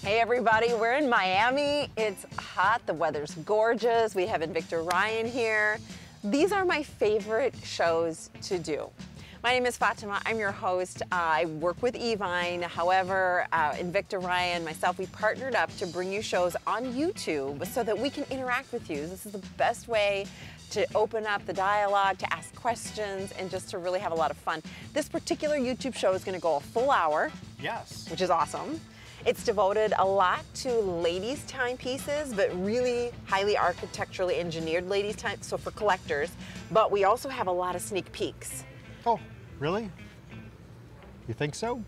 Hey everybody, we're in Miami. It's hot, the weather's gorgeous. We have Invicta Ryan here. These are my favorite shows to do. My name is Fatima, I'm your host. I work with Evine. However, Invicta Ryan, myself, we partnered up to bring you shows on YouTube so that we can interact with you. This is the best way to open up the dialogue, to ask questions, and just to really have a lot of fun. This particular YouTube show is gonna go a full hour. Yes. Which is awesome. It's devoted a lot to ladies' timepieces, but really highly architecturally engineered ladies' time, so for collectors. But we also have a lot of sneak peeks. Oh, really? You think so?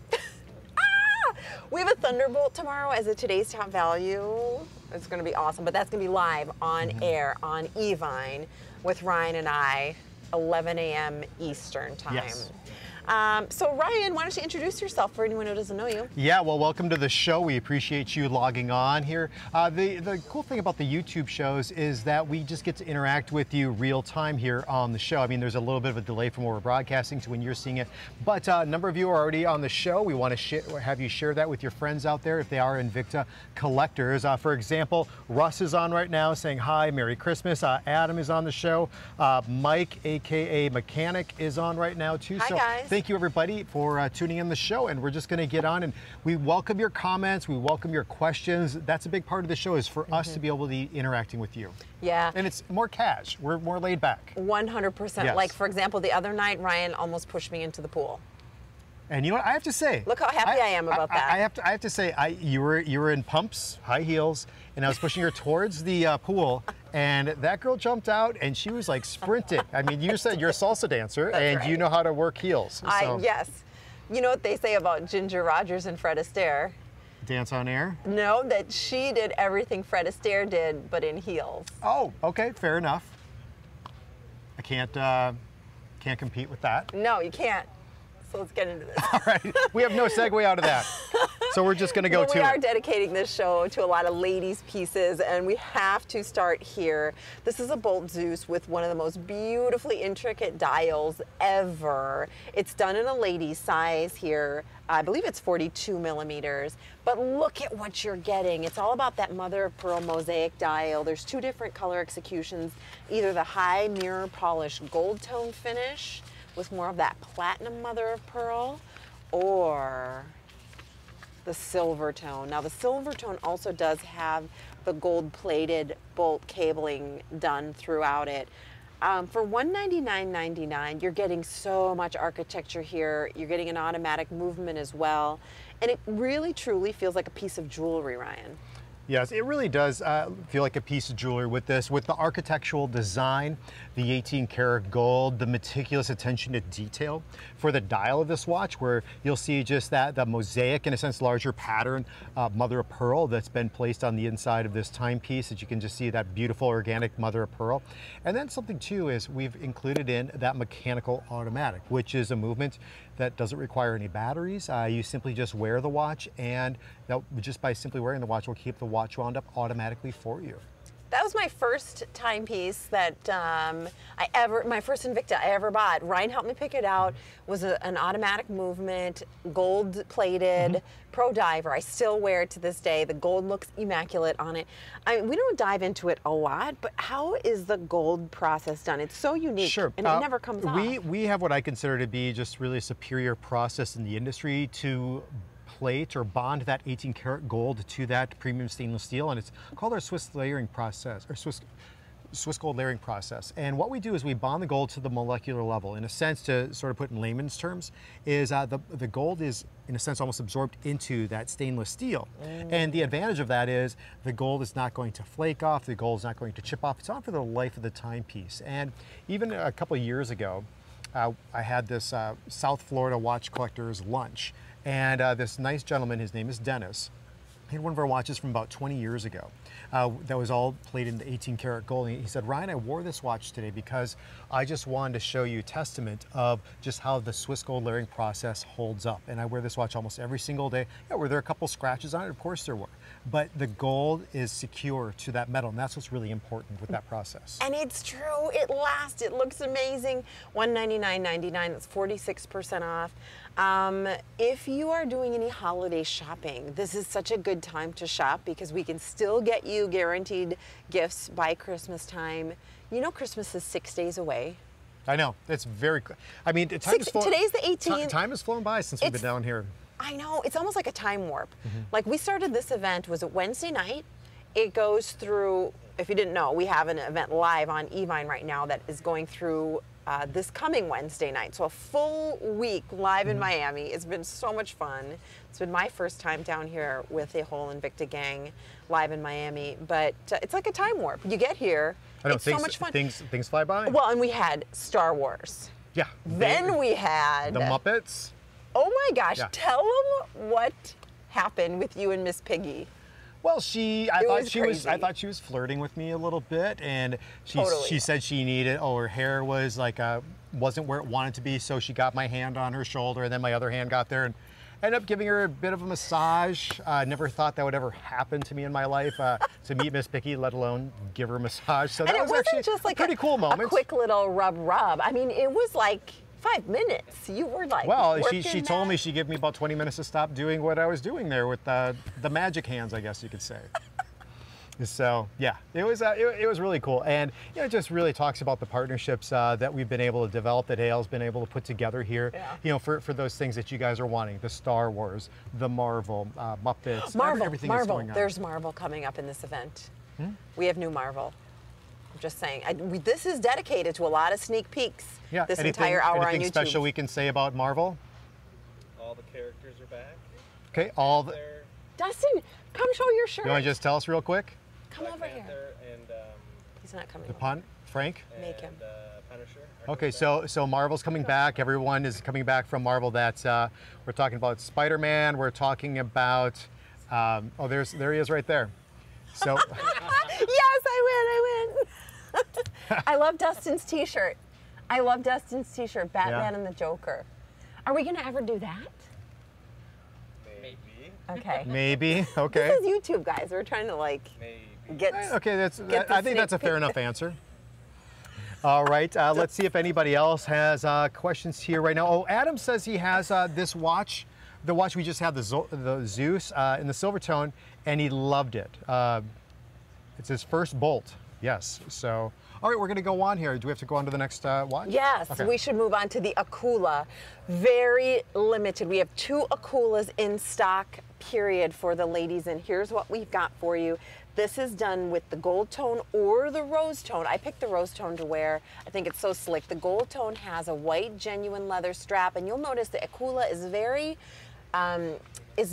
We have a Thunderbolt tomorrow as a Today's Top Value. It's gonna be awesome, but that's gonna be live on air on Evine with Ryan and I, 11 a.m. Eastern time. Yes. So Ryan, why don't you introduce yourself for anyone who doesn't know you? Yeah, well, welcome to the show. We appreciate you logging on here. The cool thing about the YouTube shows is that we just get to interact with you real time here on the show. I mean, there's a little bit of a delay from when we're broadcasting to when you're seeing it, but a number of you are already on the show. We want to have you share that with your friends out there if they are Invicta collectors. For example, Russ is on right now saying hi, Merry Christmas. Adam is on the show. Mike, AKA Mechanic, is on right now too. Hi, guys. Thank you everybody for tuning in the show, and we're just going to get on, and we welcome your comments, we welcome your questions. That's a big part of the show, is for us to be able to be interacting with you. Yeah. And it's more cash, we're more laid back. 100%. Yes. Like for example, the other night, Ryan almost pushed me into the pool. And you know what, I have to say, look how happy I am about that. I have to say, you were in pumps, high heels, and I was pushing her towards the pool, and that girl jumped out, and she was like sprinting. I mean, you said you're a salsa dancer, and right. You know how to work heels. So. Yes. You know what they say about Ginger Rogers and Fred Astaire? Dance on air? No, that she did everything Fred Astaire did, but in heels. Oh, okay, fair enough. I can't compete with that. No, you can't. So let's get into this. All right, we have no segue out of that. So we're just going to go to it. We are dedicating this show to a lot of ladies' pieces, and we have to start here. This is a Bolt Zeus with one of the most beautifully intricate dials ever. It's done in a lady size here. I believe it's 42 millimeters, but look at what you're getting. It's all about that mother of pearl mosaic dial. There's two different color executions, either the high mirror polished gold tone finish with more of that platinum mother of pearl, or the silver tone. Now the silver tone also does have the gold plated bolt cabling done throughout it. For $199.99, you're getting so much architecture here. You're getting an automatic movement as well. And it really truly feels like a piece of jewelry, Ryan. Yes, it really does feel like a piece of jewelry with this, with the architectural design, the 18 karat gold, the meticulous attention to detail for the dial of this watch, where you'll see just that mosaic, in a sense, larger pattern, mother of pearl that's been placed on the inside of this timepiece, that you can just see that beautiful organic mother of pearl. And then something too is we've included in that mechanical automatic, which is a movement that doesn't require any batteries. You simply just wear the watch, and just by simply wearing the watch will keep the watch wound up automatically for you. That was my first timepiece that my first Invicta I ever bought. Ryan helped me pick it out. It was an automatic movement, gold plated, pro diver. I still wear it to this day. The gold looks immaculate on it. I mean, we don't dive into it a lot, but how is the gold process done? It's so unique, sure. And it never comes off. We have what I consider to be just really a superior process in the industry to plate or bond that 18 karat gold to that premium stainless steel, and it's called our Swiss layering process, or Swiss gold layering process. And what we do is we bond the gold to the molecular level. In a sense, to sort of put in layman's terms, is the gold is, in a sense, almost absorbed into that stainless steel. And the advantage of that is the gold is not going to flake off, the gold is not going to chip off. It's on for the life of the timepiece. And even a couple of years ago, I had this South Florida watch collector's lunch. And this nice gentleman, his name is Dennis, he had one of our watches from about 20 years ago that was all plated in the 18 karat gold. And he said, Ryan, I wore this watch today because I just wanted to show you testament of just how the Swiss gold layering process holds up. And I wear this watch almost every single day. Yeah, were there a couple scratches on it? Of course there were. But the gold is secure to that metal, and that's what's really important with that process. And it's true, it lasts, it looks amazing. $199.99, that's 46% off. If you are doing any holiday shopping, this is such a good time to shop because we can still get you guaranteed gifts by Christmas time. You know Christmas is 6 days away. I know, it's very, I mean, Today's the 18th. Time has flown by since we've been down here. I know, it's almost like a time warp. Like we started this event, was it Wednesday night? It goes through, if you didn't know, we have an event live on Evine right now that is going through this coming Wednesday night. So a full week live in Miami. It's been so much fun. It's been my first time down here with the whole Invicta gang live in Miami, but it's like a time warp. You get here, it's so much fun. Things fly by. Well, and we had Star Wars. Yeah. Then we had the Muppets. Oh my gosh, Yeah. tell them what happened with you and Miss Piggy. Well, I thought she was flirting with me a little bit, and she said she needed. Oh, her hair was like wasn't where it wanted to be, so she got my hand on her shoulder, and then my other hand got there, and ended up giving her a bit of a massage. Never thought that would ever happen to me in my life, to meet Miss Piggy, let alone give her a massage. So And that it was wasn't actually just like a pretty cool moment. A quick little rub. I mean, it was like 5 minutes. You were like, well, she working told me that. she'd give me about 20 minutes to stop doing what I was doing there with the magic hands, I guess you could say. So yeah, it was really cool, and it just really talks about the partnerships that we've been able to develop, that Hale's been able to put together here. Yeah. For those things that you guys are wanting, the Star Wars, the Marvel, Muppets, everything that's going on. There's Marvel coming up in this event. We have new Marvel. I'm just saying, this is dedicated to a lot of sneak peeks. Yeah. This entire hour on YouTube. Anything special we can say about Marvel? All the characters are back. Okay, all the. Dustin, come show your shirt. You want to just tell us real quick? Come over here. And, He's not coming. Frank? Make him. Punisher. Okay, so Marvel's coming back. Everyone is coming back from Marvel. That's we're talking about Spider-Man. We're talking about. There he is right there. So. Yes, I win. I love Dustin's T-shirt. Batman and the Joker. Are we gonna ever do that? Maybe. Okay. Maybe. Okay. This is YouTube, guys. We're trying to like get. Okay, the I think that's a fair enough answer. All right, let's see if anybody else has questions here right now. Oh, Adam says he has this watch, the watch we just had, the Zeus in the Silvertone, and he loved it. It's his first bolt. Yes. So, all right, we're going to go on here. Do we have to go on to the next watch? Yes, okay. We should move on to the Akula. Very limited. We have 2 Akulas in stock, period, for the ladies. And here's what we've got for you. This is done with the gold tone or the rose tone. I picked the rose tone to wear. I think it's so slick. The gold tone has a white genuine leather strap, and you'll notice the Akula is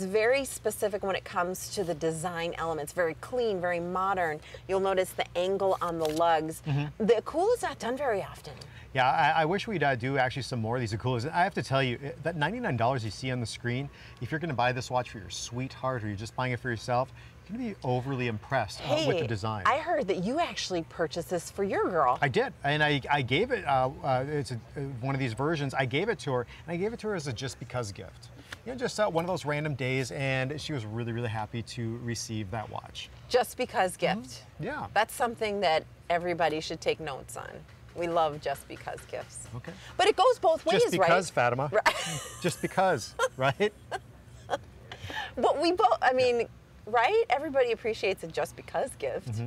very specific when it comes to the design elements. Very clean, very modern. You'll notice the angle on the lugs. The Akula is not done very often. Yeah, I wish we'd do actually some more of these Akulas. I have to tell you, that $99 you see on the screen, if you're going to buy this watch for your sweetheart or you're just buying it for yourself, you're going to be overly impressed with the design. I heard that you actually purchased this for your girl. I did, and I gave it, it's one of these versions, I gave it to her, and I gave it to her as a just because gift. Just one of those random days, and she was really, really happy to receive that watch. Just because gift. Yeah. That's something that everybody should take notes on. We love just because gifts. Okay. But it goes both ways, right? Just because, Fatima. Right. Just because, right? But we both, I mean, right? Everybody appreciates a just because gift.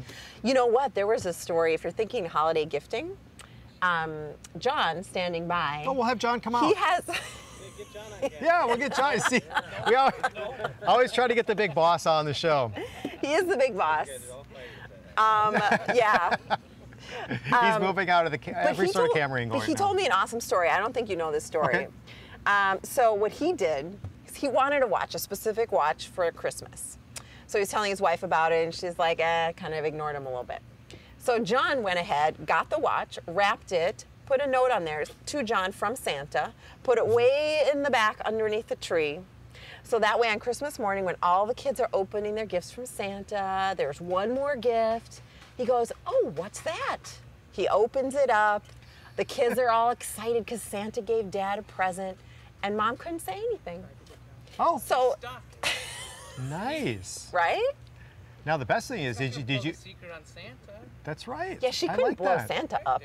You know what? There was a story, if you're thinking holiday gifting, John standing by. Oh, we'll have John come out. He has. Get John on. Yeah, we'll get John. See, we always try to get the big boss on the show. He is the big boss. Yeah. He's moving out of every sort of camera angle. He told me an awesome story. I don't think you know this story. Okay. So what he did is he wanted a specific watch for Christmas. So he's telling his wife about it, and she's like, kind of ignored him a little bit. So John went ahead, got the watch, wrapped it, put a note on there to John from Santa, put it way in the back underneath the tree. So that way on Christmas morning, when all the kids are opening their gifts from Santa, there's one more gift. He goes, oh, what's that? He opens it up. The kids are all excited because Santa gave Dad a present, and Mom couldn't say anything. Oh, so nice. Right? Now the best thing is, did you? Secret on Santa. That's right. Yeah, she couldn't blow Santa up.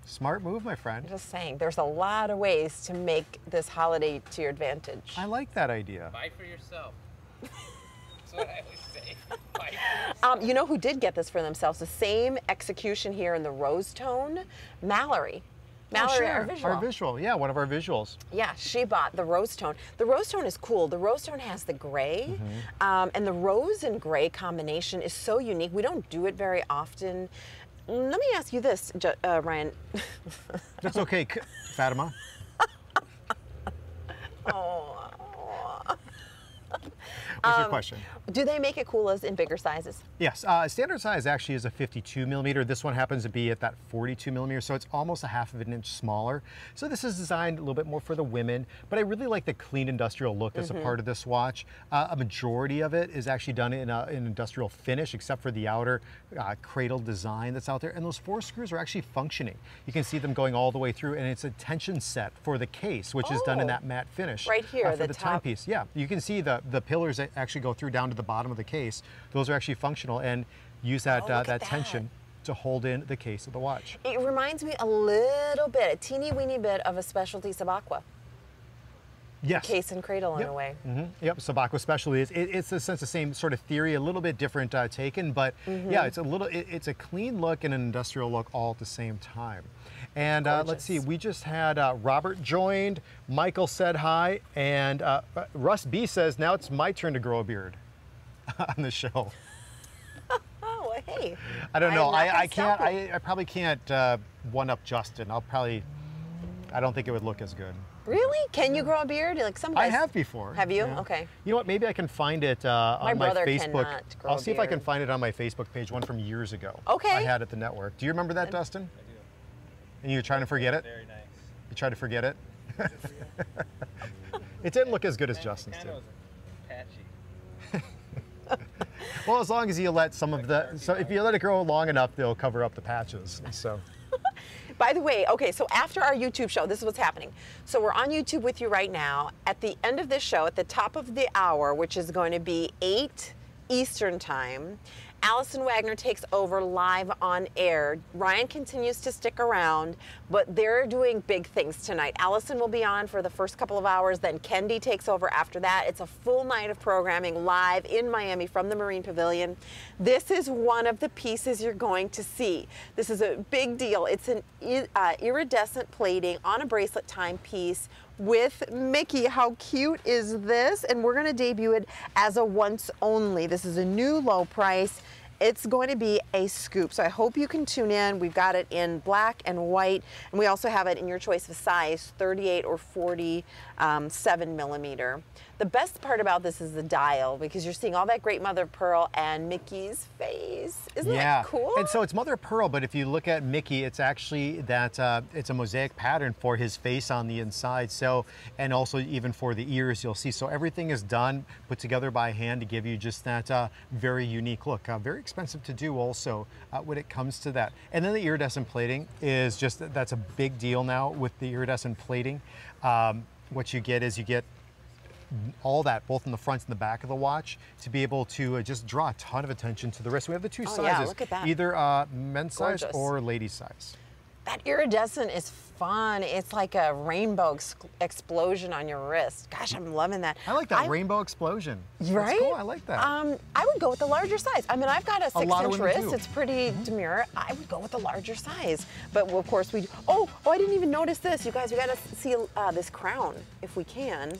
Smart move, my friend. I'm just saying, there's a lot of ways to make this holiday to your advantage. I like that idea. Buy for yourself. That's what I always say. Buy for yourself. You know who did get this for themselves? The same execution here in the Rosetone, Mallory. Mallory, our visual. Our visual, yeah, one of our visuals. Yeah, she bought the Rosetone. The Rosetone is cool. The Rosetone has the gray, and the rose and gray combination is so unique. We don't do it very often. Let me ask you this, Ryan. That's okay, Fatima. Oh. What's your question? Do they make it cool as in bigger sizes? Yes, standard size actually is a 52 millimeter. This one happens to be at that 42 millimeter, so it's almost a half of an inch smaller. So this is designed a little bit more for the women, but I really like the clean industrial look that's a part of this watch. A majority of it is actually done in an industrial finish, except for the outer cradle design that's out there. And those 4 screws are actually functioning. You can see them going all the way through, and it's a tension set for the case, which is done in that matte finish. Right here, for the the top. timepiece. Yeah, you can see the pillars that actually go through down to the bottom of the case. Those are actually functional and use that that tension to hold in the case of the watch. It reminds me a little bit, a teeny weeny bit of a specialty Subaqua. Yes. Case and cradle in a way. Yep, Subaqua specialty is it's a sense the same sort of theory, a little bit different taken, but yeah, it's a little it's a clean look and an industrial look all at the same time. And let's see, we just had Robert joined, Michael said hi, and Russ B says now it's my turn to grow a beard on the show. Oh, well, hey. I don't know. I can't. I probably can't one up Justin. I don't think it would look as good. Really? Can you grow a beard? Like some guys. I have before. Have you? Yeah. Okay. You know what? Maybe I can find it on my brother Facebook. cannot grow I'll a see if I can beard. find it on my Facebook page, one from years ago. Okay. I had at the network. Do you remember that, Dustin? I do. And you're trying to forget it? Very nice. You tried to forget it? Good for you. It didn't look as good as Justin's Kind did. of patchy. Well, as long as you let some of the, so if you let it grow long enough, they'll cover up the patches. So. By the way, okay, so after our YouTube show, this is what's happening. So we're on YouTube with you right now. At the end of this show, at the top of the hour, which is going to be 8 Eastern time, Allison Wagner takes over live on air. Ryan continues to stick around, but they're doing big things tonight. Allison will be on for the first couple of hours, then Kendi takes over after that. It's a full night of programming live in Miami from the Marine Pavilion. This is one of the pieces you're going to see. This is a big deal. It's an iridescent plating on a bracelet timepiece with Mickey. How cute is this? And we're going to debut it as a once only. This is a new low price. It's going to be a scoop. So I hope you can tune in. We've got it in black and white, and we also have it in your choice of size, 38 or 47 millimeter. The best part about this is the dial, because you're seeing all that great mother of pearl and Mickey's face. Isn't that cool? And so it's mother of pearl, but if you look at Mickey, it's actually that it's a mosaic pattern for his face on the inside. So, and also even for the ears, you'll see. So everything is done, put together by hand to give you just that very unique look. Very expensive to do also when it comes to that. And then the iridescent plating is just, that's a big deal now with the iridescent plating. What you get is you get all that, both in the front and the back of the watch, to be able to just draw a ton of attention to the wrist. We have the two sizes, yeah, look at that. either men's size Gorgeous. or ladies size. That iridescent is fun. It's like a rainbow explosion on your wrist. Gosh, I'm loving that. I like that rainbow explosion. Right? That's cool. I like that. I would go with the larger size. I mean, I've got a 6-inch women wrist. do. It's pretty demure. I would go with the larger size. But of course we, oh, I didn't even notice this. You guys, we got to see this crown if we can.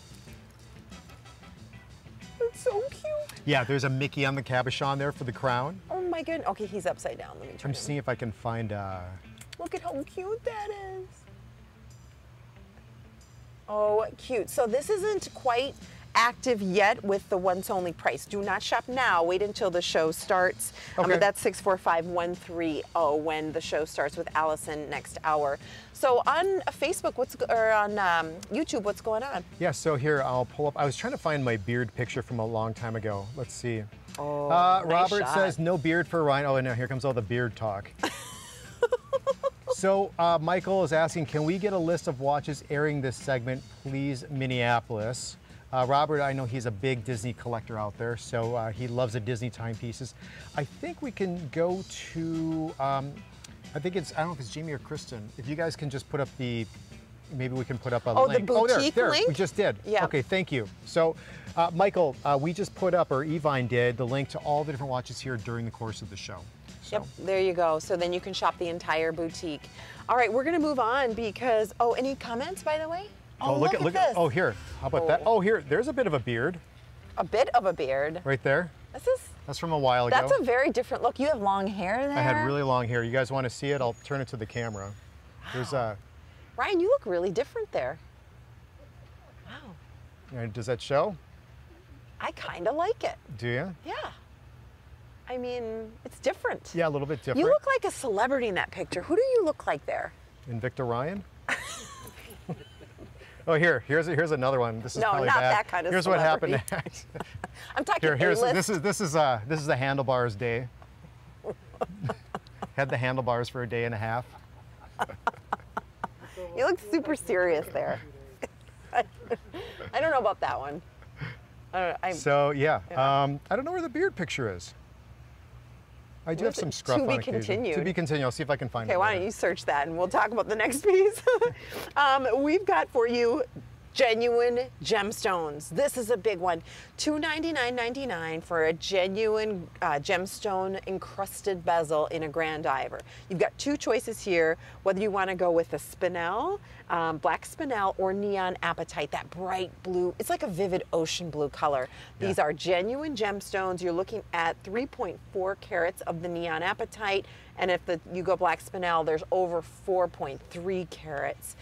It's so cute. Yeah, there's a Mickey on the cabochon there for the crown. Oh my goodness. Okay, he's upside down. Let me try. I'm seeing if I can find Look at how cute that is. Oh, cute. So this isn't quite active yet with the once only price. Do not shop now. Wait until the show starts. Okay. But that's 645-130 when the show starts with Allison next hour. So on Facebook, or on YouTube, what's going on? Yeah, so here I'll pull up. I was trying to find my beard picture from a long time ago. Let's see. Oh, nice Robert shot. says no beard for Ryan. Oh, and now here comes all the beard talk. So Michael is asking, can we get a list of watches airing this segment, please, Minneapolis? Robert, I know he's a big Disney collector out there, so he loves the Disney timepieces. I think we can go to, I think it's, I don't know if it's Jamie or Kristen. If you guys can just put up the, maybe we can put up a Oh, link. the boutique there, link? we just did. Yeah. Okay, thank you. So, Michael, we just put up, or Evine did, the link to all the different watches here during the course of the show. So. Yep, there you go. So then you can shop the entire boutique. All right, we're gonna move on because, oh, any comments, by the way? Oh, look at this. Oh, here, how about that? Oh, here, there's a bit of a beard. A bit of a beard. Right there. That's from a while ago. That's a very different look. You have long hair there. I had really long hair. You guys want to see it? I'll turn it to the camera. Wow. There's Ryan, you look really different there. Wow. Does that show? I kind of like it. Do you? Yeah. I mean, it's different. Yeah, a little bit different. You look like a celebrity in that picture. Who do you look like there? Invicta Ryan? Oh, here's another one. This is no, probably not bad. that kind of Here's celebrity. what happened next. I'm talking this is the handlebars day. Had the handlebars for a day and a half. You look super serious there. I don't know about that one. So yeah. I don't know where the beard picture is. I do have some scruff on occasion. To be continued. To be continued. I'll see if I can find it. Okay, why don't you search that and we'll talk about the next piece. We've got for you genuine gemstones. This is a big one. $299.99 for a genuine gemstone encrusted bezel in a grand diver. You've got two choices here, whether you want to go with a spinel, black spinel, or neon apatite, that bright blue. It's like a vivid ocean blue color. Yeah. These are genuine gemstones. You're looking at 3.4 carats of the neon apatite, and if you go black spinel, there's over 4.3 carats.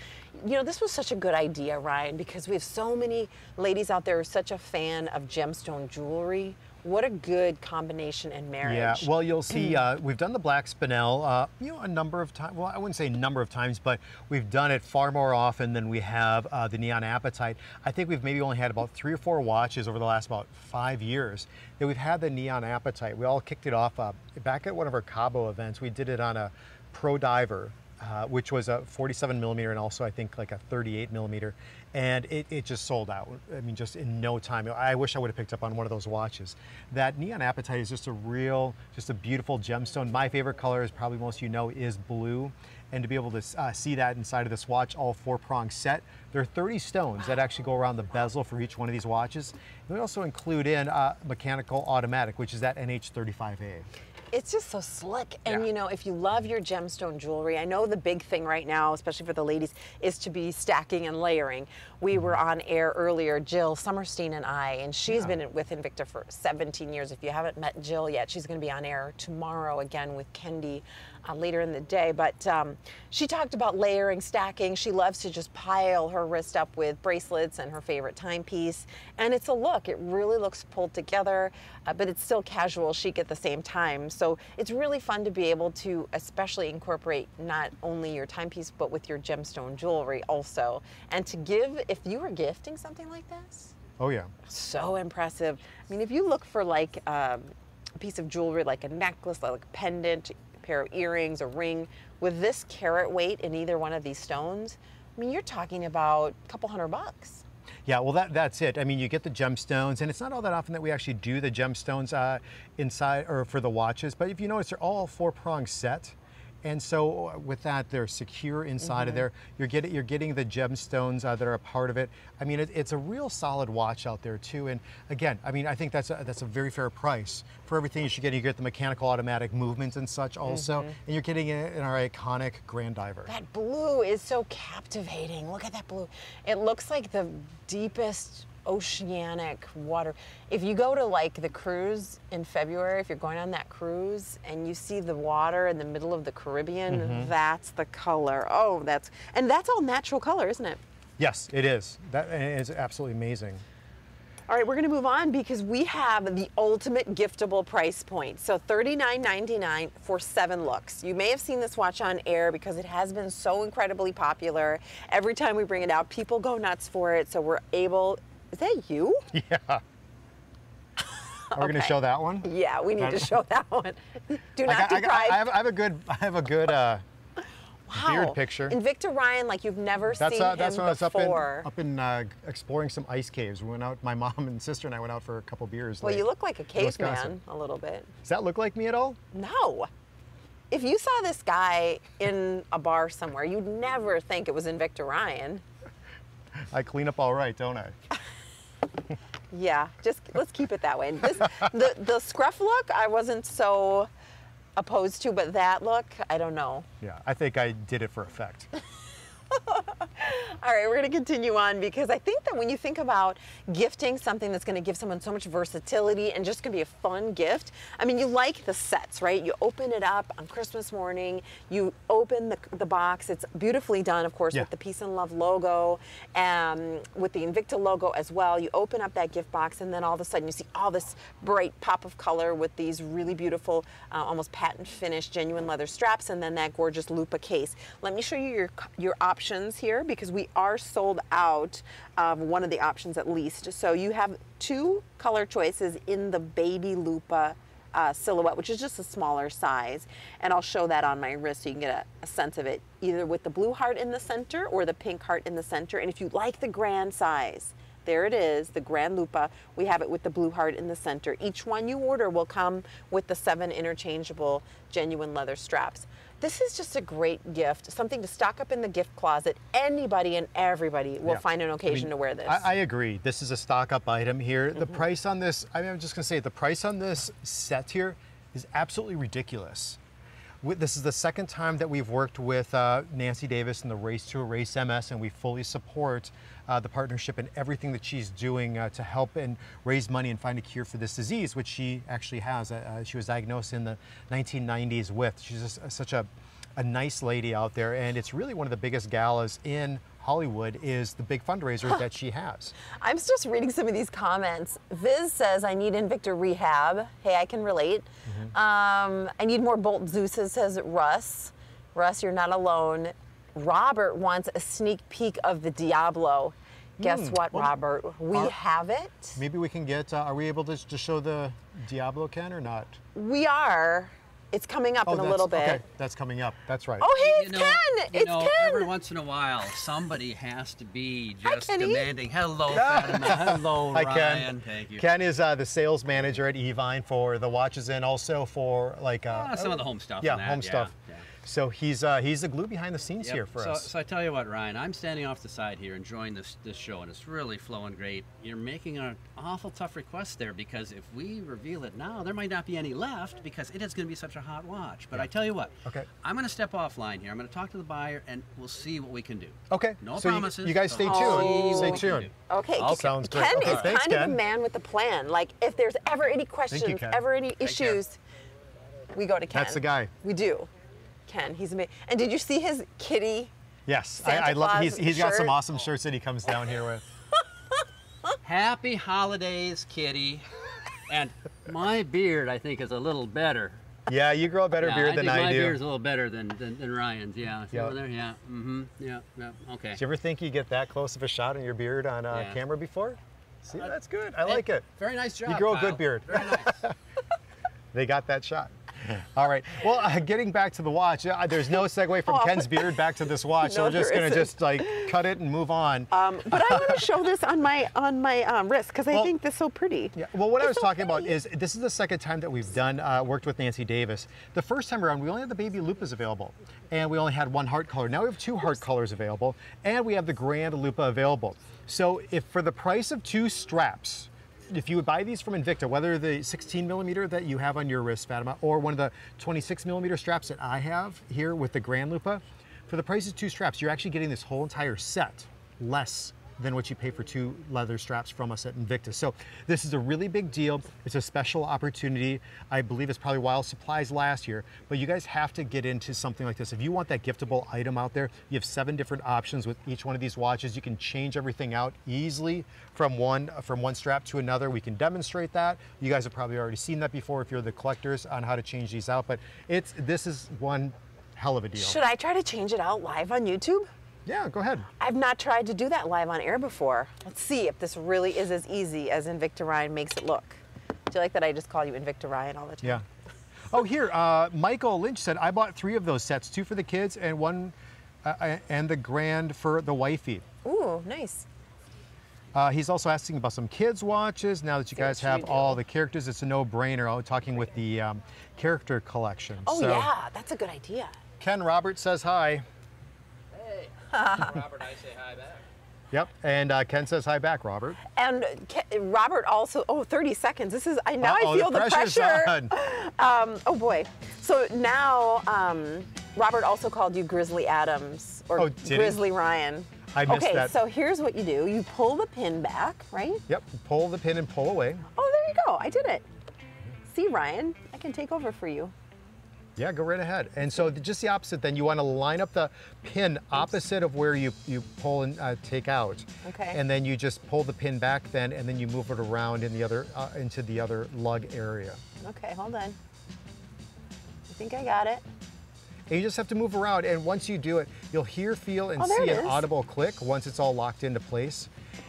You know, this was such a good idea, Ryan, because we have so many ladies out there who are such a fan of gemstone jewelry. What a good combination and marriage. Yeah, well, you'll see, we've done the black spinel, you know, a number of times. Well, I wouldn't say a number of times, but we've done it far more often than we have the neon apatite. I think we've maybe only had about 3 or 4 watches over the last about 5 years that we've had the neon apatite. We all kicked it off back at one of our Cabo events. We did it on a Pro Diver, which was a 47 millimeter and also I think like a 38 millimeter. And it just sold out. I mean, just in no time. I wish I would have picked up on one of those watches. That neon apatite is just a beautiful gemstone. My favorite color, as probably most of you know, is blue. And to be able to see that inside of this watch, all 4-prong set, there are 30 stones that actually go around the bezel for each one of these watches. And we also include in mechanical automatic, which is that NH35A. It's just so slick. And Yeah. you know, if you love your gemstone jewelry, I know the big thing right now, especially for the ladies, is to be stacking and layering. We were on air earlier, Jill Summerstein and I, and she's been with Invicta for 17 years. If you haven't met Jill yet, she's going to be on air tomorrow again with Kendi later in the day. But she talked about layering, stacking. She loves to just pile her wrist up with bracelets and her favorite timepiece. And it's a look. It really looks pulled together, but it's still casual chic at the same time. So it's really fun to be able to especially incorporate not only your timepiece, but with your gemstone jewelry also. And to give, if you were gifting something like this, Oh yeah. so impressive. I mean, if you look for like a piece of jewelry, like a necklace, like a pendant, a pair of earrings, a ring, with this carat weight in either one of these stones, I mean, you're talking about a couple $100. Yeah, well, that's it. I mean, you get the gemstones, and it's not all that often that we actually do the gemstones inside or for the watches. But if you notice, they're all 4-prong set. And so with that, they're secure inside of there. You're getting the gemstones that are a part of it. I mean, it's a real solid watch out there too. And again, I mean, I think that's a very fair price for everything you should get. You get the mechanical automatic movements and such also, and you're getting it in our iconic Grand Diver. That blue is so captivating. Look at that blue. It looks like the deepest oceanic water. If you go to like the cruise in February, if you're going on that cruise and you see the water in the middle of the Caribbean, that's the color. Oh, that's all natural color, isn't it? Yes, it is. That is absolutely amazing. All right, we're going to move on because we have the ultimate giftable price point. So $39.99 for 7 looks. You may have seen this watch on air because it has been so incredibly popular. Every time we bring it out, people go nuts for it. So we're able. Is that you? Yeah. Are we going to show that one? Yeah, we need to show that one. Do not deprive. I have a good beard picture. Invicta Ryan, like you've never seen him that's when I was before. up in exploring some ice caves. We went out. My mom and sister and I went out for a couple beers. Well, you look like a caveman Wisconsin. a little bit. Does that look like me at all? No. if you saw this guy in a bar somewhere, you'd never think it was Invicta Ryan. I clean up all right, don't I? Yeah, just let's keep it that way. The scruff look, I wasn't so opposed to, but that look, I don't know. Yeah, I think I did it for effect. All right, we're going to continue on because I think that when you think about gifting something that's going to give someone so much versatility and just going to be a fun gift, I mean, you like the sets, right? You open it up on Christmas morning, you open the box. It's beautifully done, of course, with the Peace and Love logo, with the Invicta logo as well. You open up that gift box and then all of a sudden you see all this bright pop of color with these really beautiful, almost patent finished genuine leather straps and then that gorgeous Lupa case. Let me show you your options here because we are sold out of one of the options at least. So you have 2 color choices in the baby Lupa silhouette, which is just a smaller size. And I'll show that on my wrist so you can get a sense of it, either with the blue heart in the center or the pink heart in the center. And if you like the grand size, there it is, the Grand Lupa. We have it with the blue heart in the center. Each one you order will come with the 7 interchangeable genuine leather straps. This is just a great gift, something to stock up in the gift closet. Anybody and everybody will find an occasion to wear this. I agree. This is a stock up item here. The price on this, I'm just gonna say, the price on this set here is absolutely ridiculous. This is the second time that we've worked with Nancy Davis in the Race to Erase MS, and we fully support the partnership and everything that she's doing to help and raise money and find a cure for this disease, which she actually has. She was diagnosed in the 1990s with. She's just such a nice lady out there, and it's really one of the biggest galas in Hollywood is the big fundraiser that she has. I'm just reading some of these comments. Viz says, I need Invicta rehab. Hey, I can relate. I need more Bolt Zeuses, says Russ. Russ, you're not alone. Robert wants a sneak peek of the Diablo. Guess what, Robert? We have it. Maybe we can get, are we able to show the Diablo, Ken, or not? We are. It's coming up in a little bit. Okay, that's coming up. That's right. Oh, hey, it's Ken! It's Ken! Every once in a while, somebody has to be just demanding, hello, Fatima. Hello, Hi, Ryan. Ken. Thank you. Ken is the sales manager at Evine for the watches and also for like... some of the home stuff. Yeah, home stuff. Yeah. So he's the glue behind the scenes here for us. So I tell you what, Ryan, I'm standing off the side here enjoying this show, and it's really flowing great. You're making an awful tough request there because if we reveal it now, there might not be any left because it is going to be such a hot watch. But I tell you what, I'm going to step offline here. I'm going to talk to the buyer, and we'll see what we can do. Okay. No promises. You guys stay tuned. Stay tuned. Okay. Sounds great. Ken is kind of the man with the plan. Like, if there's ever any questions, ever any issues, we go to Ken. That's the guy. We do. Ken, he's amazing. And did you see his kitty? Yes, I love. He's got some awesome shirts that he comes down here with. Happy holidays, kitty. And my beard, I think, is a little better. Yeah, you grow a better beard than I do. My beard's a little better than Ryan's. Yeah. See over there? Yeah. Yeah. Okay. Did you ever think you get that close of a shot in your beard on camera before? See, that's good. I like it. Very nice job. You grow a good beard. Very nice. They got that shot. All right. Well, getting back to the watch, there's no segue from Ken's beard back to this watch, so we're just going to like cut it and move on. But I want to show this on my wrist because I think this is so pretty. Yeah. Well, what I was talking about is this is the second time that we've done worked with Nancy Davis. The first time around, we only had the baby Lupas available, and we only had 1 heart color. Now we have 2 heart colors available, and we have the Grand Lupa available. So if for the price of 2 straps, if you would buy these from Invicta, whether the 16 millimeter that you have on your wrist, Fatima, or one of the 26 millimeter straps that I have here with the Grand Lupa, for the price of 2 straps, you're actually getting this whole entire set less than what you pay for 2 leather straps from us at Invicta. So this is a really big deal. It's a special opportunity. I believe it's probably while supplies last year, but you guys have to get into something like this. If you want that giftable item out there, you have 7 different options with each one of these watches. You can change everything out easily from one strap to another. We can demonstrate that. You guys have probably already seen that before if you're the collectors on how to change these out, but this is one hell of a deal. Should I try to change it out live on YouTube? Yeah, go ahead. I've not tried to do that live on air before. Let's see if this really is as easy as Invicta Ryan makes it look. Do you like that I just call you Invicta Ryan all the time? Yeah. Oh, here, Michael Lynch said, I bought 3 of those sets, 2 for the kids and 1 and the Grand for the wifey. Ooh, nice. He's also asking about some kids' watches. Now that you guys have all the characters, it's a no-brainer. I'm talking with the character collection. Oh, so, yeah, that's a good idea. Ken Robert says hi. Hey, Robert, I say hi back. Yep, and Ken says hi back, Robert. And Robert also, 30 seconds. This is, I feel the pressure. Oh boy. So now, Robert also called you Grizzly Adams, or Grizzly Ryan. I missed that. Okay, so here's what you do. You pull the pin back, right? Yep, pull the pin and pull away. Oh, there you go, I did it. See, Ryan, I can take over for you. Yeah, go right ahead. And so just the opposite then, you want to line up the pin opposite of where you pull and take out. Okay. And then you just pull the pin back then, and then you move it around in the other, into the other lug area. Okay, hold on. I think I got it. And you just have to move around, and once you do it, you'll hear, feel, and see an audible click once it's all locked into place.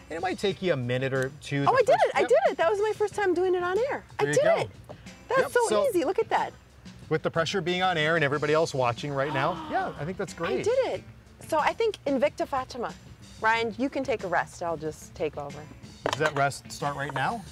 And it might take you a minute or two. Oh, I did it, I did it. That was my first time doing it on air. I did it. That's so easy, look at that. With the pressure being on air and everybody else watching right now, yeah, I think that's great. I did it. So I think Invicta Fatima. Ryan, you can take a rest. I'll just take over. Does that rest start right now?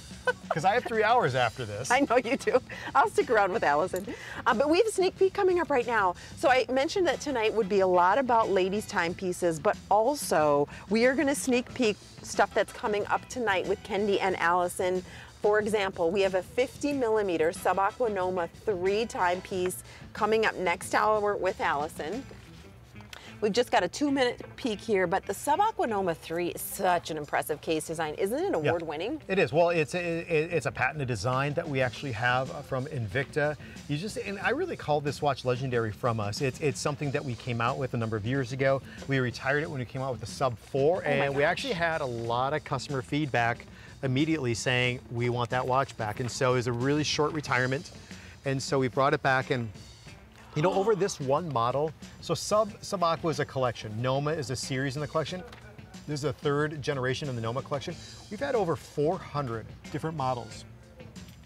Because I have 3 hours after this. I know you do. I'll stick around with Allison. But we have a sneak peek coming up right now. So I mentioned that tonight would be a lot about ladies' timepieces, but also we are going to sneak peek stuff that's coming up tonight with Kendi and Allison. For example, we have a 50mm Subaqua Noma 3 timepiece coming up next hour with Allison. We've just got a 2-minute peek here, but the Subaqua Noma 3 is such an impressive case design. Isn't it award-winning? It is. Well, it's a patented design that we actually have from Invicta. And I really call this watch legendary from us. It's something that we came out with a number of years ago. We retired it when we came out with the Sub 4, and we actually had a lot of customer feedback immediately saying, we want that watch back. And so it was a really short retirement. And so we brought it back, and you know, over this one model, so Subaqua is a collection. Noma is a series in the collection. This is the 3rd generation in the Noma collection. We've had over 400 different models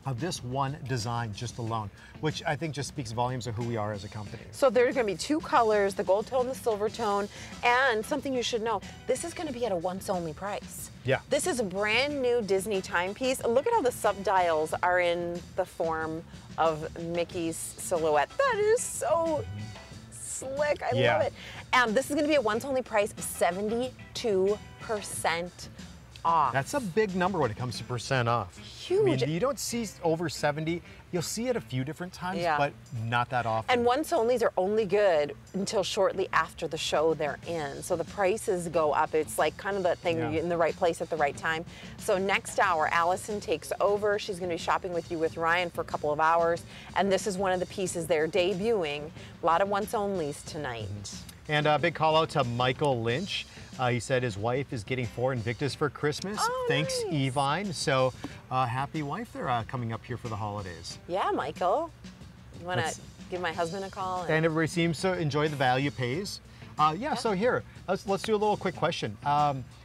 of this one design just alone, which I think just speaks volumes of who we are as a company. So there's going to be 2 colors, the gold tone and the silver tone, and something you should know, this is going to be at a once-only price. Yeah. This is a brand new Disney timepiece. Look at how the sub-dials are in the form of Mickey's silhouette. That is so slick. I love it. And this is going to be a once-only price of 72% off. That's a big number when it comes to percent off. Huge. I mean, you don't see over 70. You'll see it a few different times, but not that often. And once-onlys are only good until shortly after the show they're in. So the prices go up. It's like kind of that thing, you're in the right place at the right time. So next hour, Allison takes over. She's going to be shopping with you with Ryan for a couple of hours. And this is one of the pieces they're debuting. A lot of once-onlys tonight. And a big call out to Michael Lynch. He said his wife is getting 4 Invictas for Christmas. Oh, Thanks, nice. Evine. So happy wife there coming up here for the holidays. Yeah, Michael. You want to give my husband a call? And everybody seems to enjoy the value pays. So here, let's do a little quick question.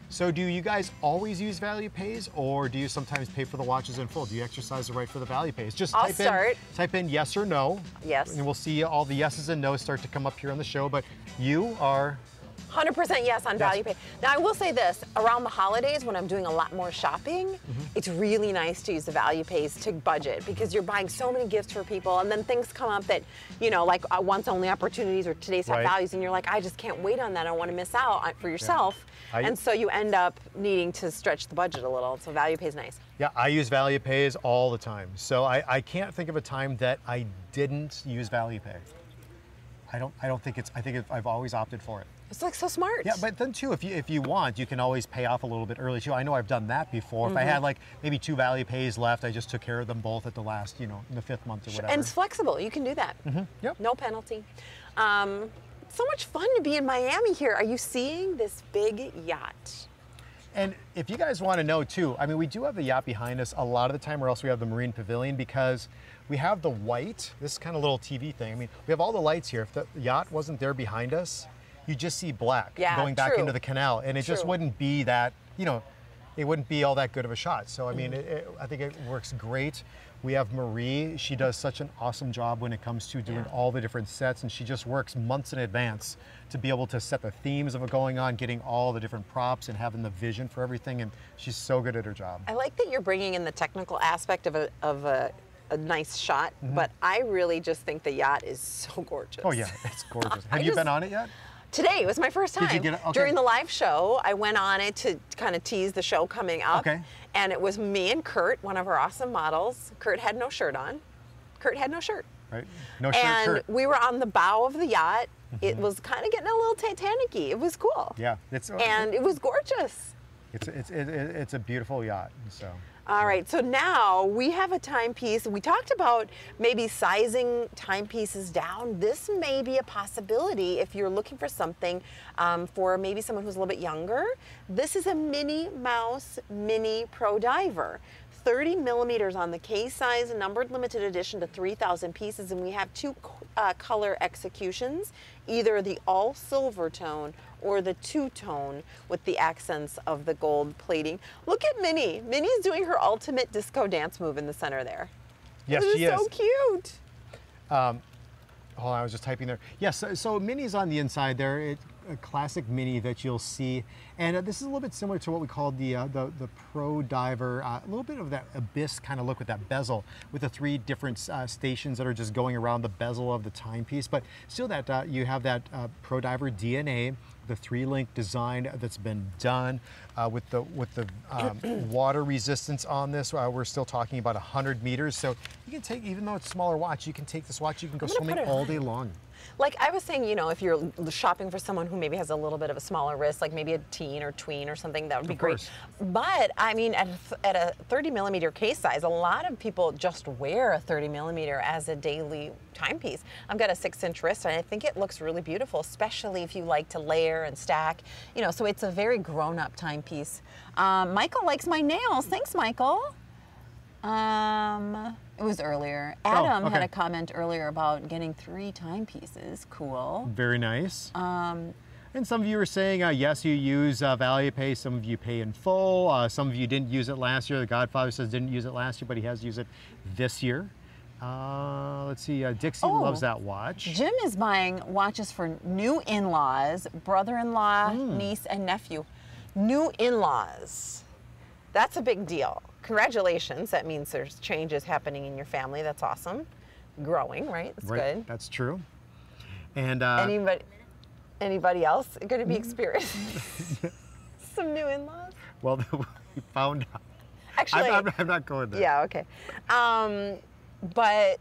So do you guys always use value pays, or do you sometimes pay for the watches in full? Do you exercise the right for the value pays? Just type in yes or no. Yes. And we'll see all the yeses and nos start to come up here on the show, but you are 100% yes on value pay. Now I will say this, around the holidays when I'm doing a lot more shopping, it's really nice to use the value pays to budget, because you're buying so many gifts for people, and then things come up that, you know, like once only opportunities or today's top values, and you're like, I just can't wait on that, I don't want to miss out for yourself. And so you end up needing to stretch the budget a little, so value pay is nice. Yeah, I use value pays all the time. So I can't think of a time that I didn't use value pay. I think I've always opted for it. It's like so smart. Yeah, but then too, if you want, you can always pay off a little bit early too. I know I've done that before. If I had like maybe 2 value pays left, I just took care of them both at the last, you know, in the 5th month or whatever. And it's flexible. You can do that. Yep. No penalty. So much fun to be in Miami here. Are you seeing this big yacht? And if you guys want to know too, I mean, we do have the yacht behind us a lot of the time, or else we have the Marine Pavilion, because we have the white, this kind of little TV thing. I mean, we have all the lights here. If the yacht wasn't there behind us, you just see black going back into the canal, and it just wouldn't be that, you know, it wouldn't be all that good of a shot. So I mean, I think it works great. We have Marie. She does such an awesome job when it comes to doing all the different sets, and she just works months in advance to be able to set the themes of it going on, getting all the different props and having the vision for everything, and she's so good at her job. I like that you're bringing in the technical aspect of a nice shot, but I really just think the yacht is so gorgeous. Oh yeah, it's gorgeous. Have you been on it yet? Today was my first time. Did you get it? Okay. During the live show, I went on it to kind of tease the show coming up. Okay. And it was me and Kurt, one of our awesome models. Kurt had no shirt on. Kurt had no shirt. Right. No shirt. And we were on the bow of the yacht. It was kind of getting a little Titanic-y. It was cool. Yeah. And it was gorgeous. It's a beautiful yacht. So. All right, so now we have a timepiece. We talked about maybe sizing timepieces down. This may be a possibility if you're looking for something for maybe someone who's a little bit younger. This is a Minnie Mouse Mini Pro Diver. 30 millimeters on the case size, numbered limited edition to 3,000 pieces, and we have two color executions, either the all silver tone or the two-tone with the accents of the gold plating. Look at Minnie. Minnie's doing her ultimate disco dance move in the center there. Yes, she is. So cute. Hold on, I was just typing there. Yes, so Minnie's on the inside there. A classic Minnie that you'll see, and this is a little bit similar to what we call the Pro Diver, a little bit of that abyss kind of look with that bezel, with the three different stations that are just going around the bezel of the timepiece. But still, that you have that Pro Diver DNA, the 3-link design that's been done with the water resistance on this. We're still talking about 100 meters, so you can take, even though it's a smaller watch, you can take this watch, you can go swimming all day long. Like I was saying, you know, if you're shopping for someone who maybe has a little bit of a smaller wrist, like maybe a teen or tween or something, that would be great. But I mean, at a 30 millimeter case size, a lot of people just wear a 30 millimeter as a daily timepiece. I've got a 6-inch wrist, and I think it looks really beautiful, especially if you like to layer and stack. You know, so it's a very grown-up timepiece. Michael likes my nails. Thanks, Michael. It was earlier. Adam had a comment earlier about getting 3 timepieces. Cool. Very nice. And some of you were saying, yes, you use Value Pay. Some of you pay in full. Some of you didn't use it last year. The Godfather says didn't use it last year, but he has used it this year. Let's see. Dixie loves that watch. Jim is buying watches for new in-laws, brother-in-law, niece, and nephew. New in-laws. That's a big deal. Congratulations. That means there's changes happening in your family. That's awesome. Growing, right? That's good. That's true. And anybody else going to be experiencing some new in-laws? Well, we found out. Actually, I'm not going there. Yeah, okay. But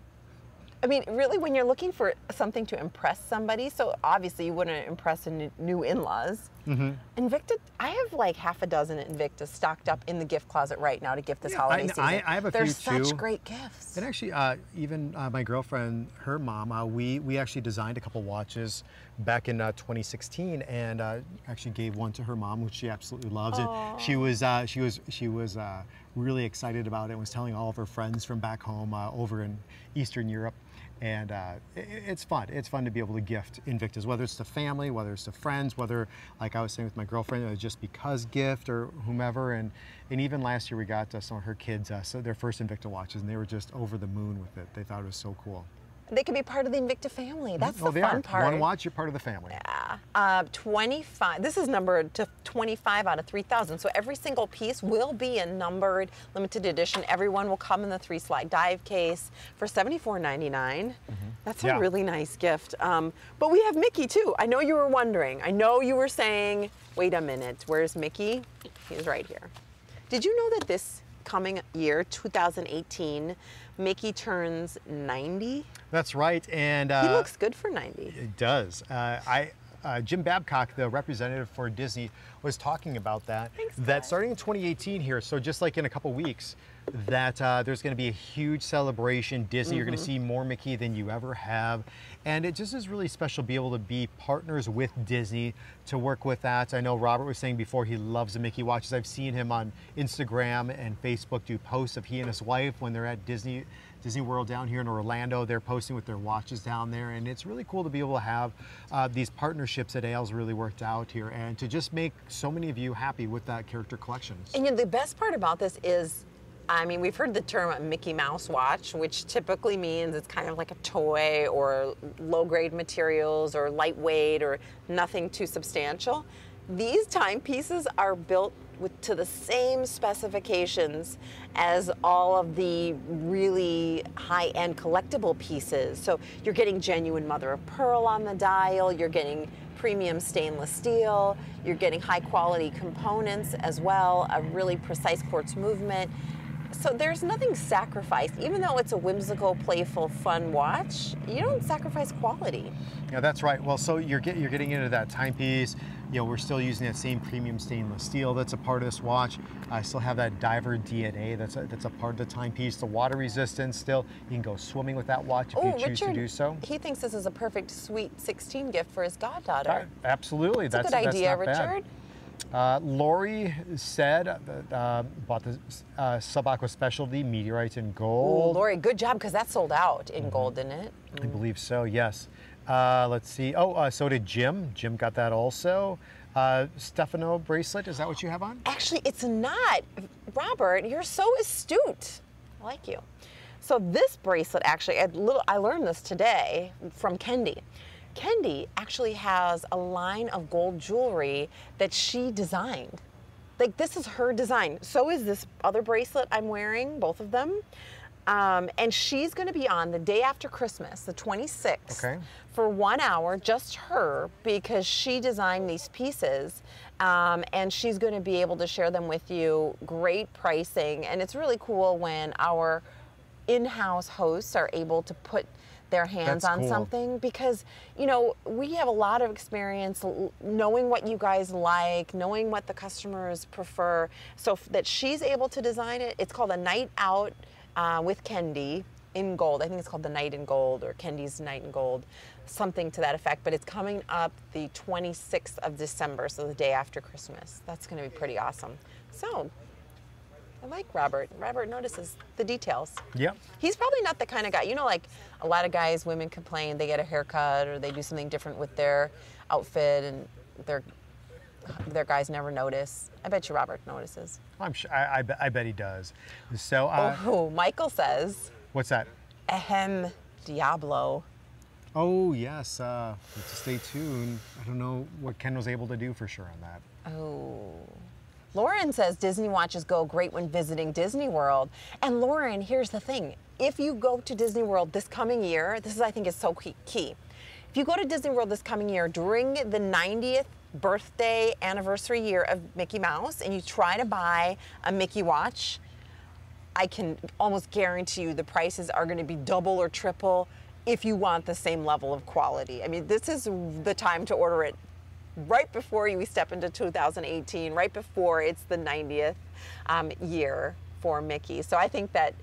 I mean, really, when you're looking for something to impress somebody, so obviously you wouldn't impress new in-laws. Invicta, I have like half a dozen Invictas stocked up in the gift closet right now to gift this holiday season. I have a few too. They're such great gifts. And actually, even my girlfriend, her mom, we actually designed a couple watches back in 2016, and actually gave one to her mom, which she absolutely loves. And she was really excited about it and was telling all of her friends from back home over in Eastern Europe. And it's fun. It's fun to be able to gift Invictas, whether it's to family, whether it's to friends, whether, like I was saying with my girlfriend, it was just because gift or whomever. And even last year we got some of her kids so their first Invicta watches, and they were just over the moon with it. They thought it was so cool. They could be part of the Invicta family. That's the fun part. One watch, you're part of the family. Yeah. 25. This is numbered to 25 out of 3,000. So every single piece will be a numbered limited edition. Everyone will come in the 3-slide dive case for $74.99. That's a really nice gift. But we have Mickey too. I know you were wondering. I know you were saying, wait a minute, where's Mickey? He's right here. Did you know that this coming year, 2018, Mickey turns 90? That's right, and he looks good for 90. It does. Jim Babcock, the representative for Disney, was talking about that. That starting in 2018 here, so just like in a couple weeks, that there's going to be a huge celebration. Disney, you're going to see more Mickey than you ever have. And it just is really special to be able to be partners with Disney to work with that. I know Robert was saying before he loves the Mickey watches. I've seen him on Instagram and Facebook do posts of he and his wife when they're at Disney World down here in Orlando. They're posting with their watches down there, and it's really cool to be able to have these partnerships that Ailes really worked out here, and to just make so many of you happy with that character collections. And you know, the best part about this is I mean, we've heard the term Mickey Mouse watch, which typically means it's kind of like a toy or low-grade materials or lightweight or nothing too substantial. These timepieces are built to the same specifications as all of the really high-end collectible pieces. So you're getting genuine mother of pearl on the dial, you're getting premium stainless steel, you're getting high-quality components as well, a really precise quartz movement. So there's nothing sacrificed. Even though it's a whimsical, playful, fun watch, you don't sacrifice quality. Yeah, that's right. Well, so you're getting into that timepiece. You know, we're still using that same premium stainless steel that's a part of this watch. I still have that diver DNA that's a part of the timepiece. The water resistance still. You can go swimming with that watch if you choose to do so. He thinks this is a perfect Sweet 16 gift for his goddaughter. Absolutely. That's a good idea, not bad. Richard. Lori said bought the Subaqua Specialty meteorites in gold. Ooh, Lori, good job, because that sold out in gold, didn't it? I believe so, yes. Let's see. Oh, so did Jim. Jim got that also. Stefano bracelet, is that what you have on? Actually, it's not. Robert, you're so astute. I like you. So this bracelet, actually, I learned this today from Kendi. Kendi actually has a line of gold jewelry that she designed. Like, this is her design. So is this other bracelet I'm wearing, both of them. And she's going to be on the day after Christmas, the 26th, for 1 hour, just her, because she designed these pieces. And she's going to be able to share them with you. Great pricing. And it's really cool when our in-house hosts are able to put their hands on something, because, you know, we have a lot of experience knowing what you guys like, knowing what the customers prefer, so that she's able to design it. It's called a night out with Kendi in gold. I think it's called the Night in Gold, or Kendi's Night in Gold, something to that effect. But it's coming up the 26th of December, so the day after Christmas. That's going to be pretty awesome. So I like Robert. Robert notices the details. Yep. He's probably not the kind of guy, you know, like a lot of guys, women complain, they get a haircut or they do something different with their outfit and their guys never notice. I bet you Robert notices. I'm sure. I bet he does. So. Michael says. What's that? Ahem, Diablo. Oh yes. Let's stay tuned. I don't know what Ken was able to do for sure on that. Oh. Lauren says Disney watches go great when visiting Disney World. And Lauren, here's the thing. If you go to Disney World this coming year, this is, I think, is so key. If you go to Disney World this coming year during the 90th birthday anniversary year of Mickey Mouse, and you try to buy a Mickey watch, I can almost guarantee you the prices are going to be double or triple if you want the same level of quality. I mean, this is the time to order it right before we step into 2018, right before it's the 90th year for Mickey. So I think that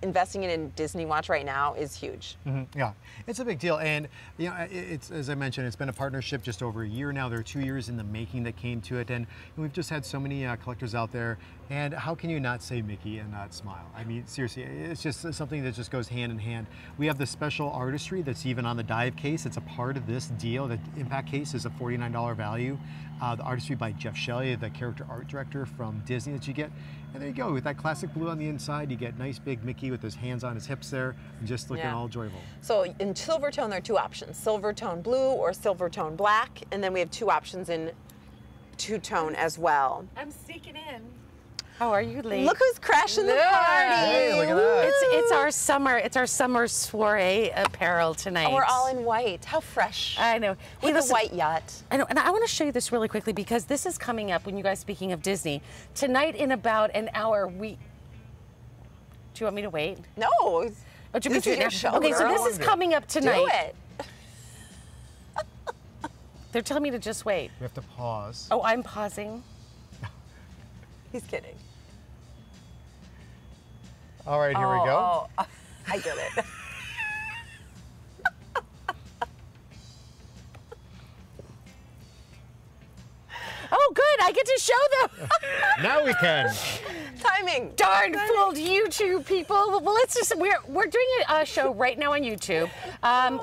investing in a Disney watch right now is huge. Yeah, it's a big deal. And you know, it's, as I mentioned, it's been a partnership just over a year now. There are 2 years in the making that came to it. And we've just had so many collectors out there. And how can you not say Mickey and not smile? I mean, seriously, it's just something that just goes hand in hand. We have the special artistry that's even on the dive case. It's a part of this deal. The impact case is a $49 value. The artistry by Jeff Shelley, the character art director from Disney that you get. And there you go, with that classic blue on the inside, you get nice big Mickey with his hands on his hips there, and just looking all joyful. So in Silvertone, there are two options, Silvertone blue or Silvertone black, and then we have two options in two-tone as well. I'm sneaking in. How are you, ladies? Look who's crashing the party! Hey, look at that. It's our summer soiree apparel tonight. Oh, we're all in white. How fresh! I know. With a white yacht. I know, and I want to show you this really quickly because this is coming up when you guys, speaking of Disney, tonight in about an hour. Do you want me to wait? No. Oh, This is your show, okay, so girl. this is coming up tonight. Do it. They're telling me to just wait. We have to pause. Oh, I'm pausing. He's kidding. All right, here we go. Oh, I get it. Oh, good. I get to show them. Now we can. Timing. Darn fooled YouTube people. Well, let's just, we're doing a show right now on YouTube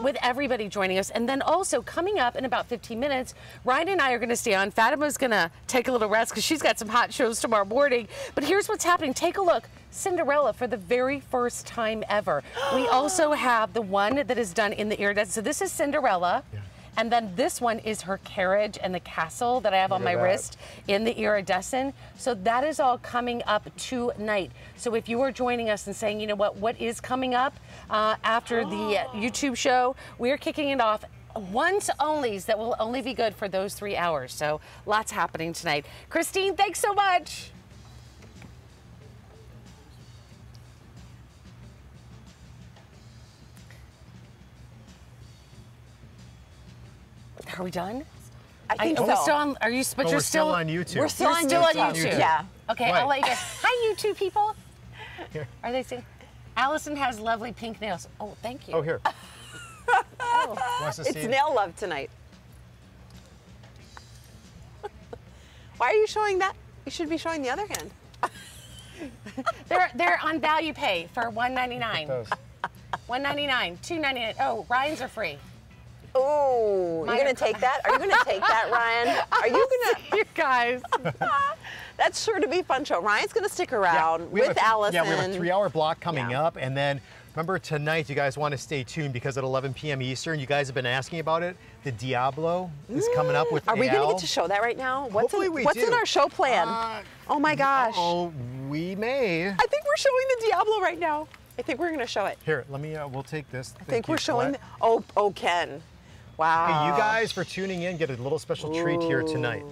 with everybody joining us. And then also coming up in about 15 minutes, Ryan and I are going to stay on. Fatima's going to take a little rest because she's got some hot shows tomorrow morning. But here's what's happening. Take a look. Cinderella for the very first time ever. We also have the one that is done in the iridescent. So this is Cinderella. Yeah. And then this one is her carriage and the castle that I have on my wrist in the iridescent. So that is all coming up tonight. So if you are joining us and saying, you know what is coming up after the YouTube show, we're kicking it off. Once onlys that will only be good for those 3 hours. So lots happening tonight. Christine, thanks so much. Are we done? I think are so. We still on, are you? But Oh, you're we're still on YouTube. We're still on YouTube. Yeah. Okay, Right. I'll let you guys. Hi, YouTube people. Here. Are they saying? Allison has lovely pink nails. Oh, thank you. Oh, here. Wants to It's see. nail love tonight. Why are you showing that? You should be showing the other hand. They're on value pay for $1.99. Those. $1.99, $2.99. Oh, Ryan's are free. Oh, you're gonna take that? Are you gonna take that, Ryan? Are you gonna? You guys. That's sure to be a fun show. Ryan's gonna stick around we have with a, Allison. Yeah, we have a 3-hour block coming Yeah. up, and then remember tonight, you guys want to stay tuned because at 11 p.m. Eastern, you guys have been asking about it. The Diablo is coming up with. Are we gonna Al. get to show that right now? What's Hopefully in, we what's in do. our show plan? Oh my gosh! Oh, we may. I think we're showing the Diablo right now. I think we're gonna show it. Here, let me. We'll take this. I think we're showing. Oh, Ken. Wow. Hey, you guys for tuning in, get a little special treat here tonight.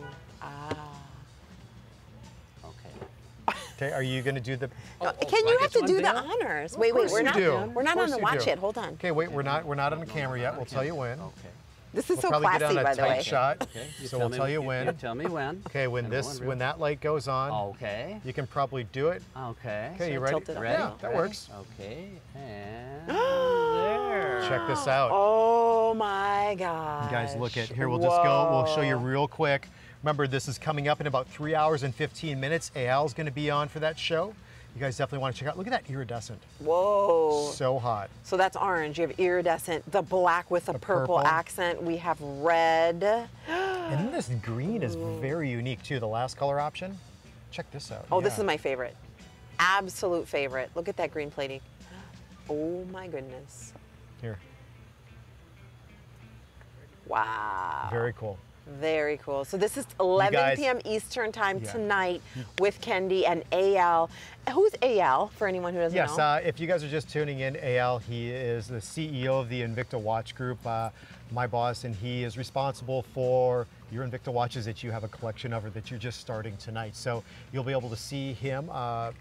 Okay, are you going to do the? Ken, you have to do the honors. Wait, course we're you not. do. We're not Of on course the you watch do. yet. Hold on. Okay, wait, we're not on the camera yet. We'll tell you when. Okay. This is We'll so probably classy, get on a by the tight way. shot. Okay. So we'll tell you when. You tell me when. Okay, when that light goes on, Okay. you can probably do it. Okay. Okay, you So ready? tilt it up. Ready? Yeah, that works. Okay. And there. Check this out. Oh my God. You guys look at here. We'll just go. We'll show you real quick. Remember, this is coming up in about 3 hours and 15 minutes. Al's going to be on for that show. You guys definitely want to check out. Look at that iridescent. Whoa. So hot. So that's orange. You have iridescent, the black with a purple purple. accent. We have red. And then this green is very unique too. The last color option. Check this out. Oh, this Yeah. is my favorite. Absolute favorite. Look at that green plating. Oh my goodness. Here. Wow. Very cool. Very cool. So this is 11 guys- p.m. Eastern time Yeah. tonight with Kendi and Al. Who's Al, for anyone who doesn't Yes, know? if you guys are just tuning in, Al, he is the CEO of the Invicta Watch Group, my boss, and he is responsible for your Invicta watches that you have a collection of or that you're just starting tonight. So you'll be able to see him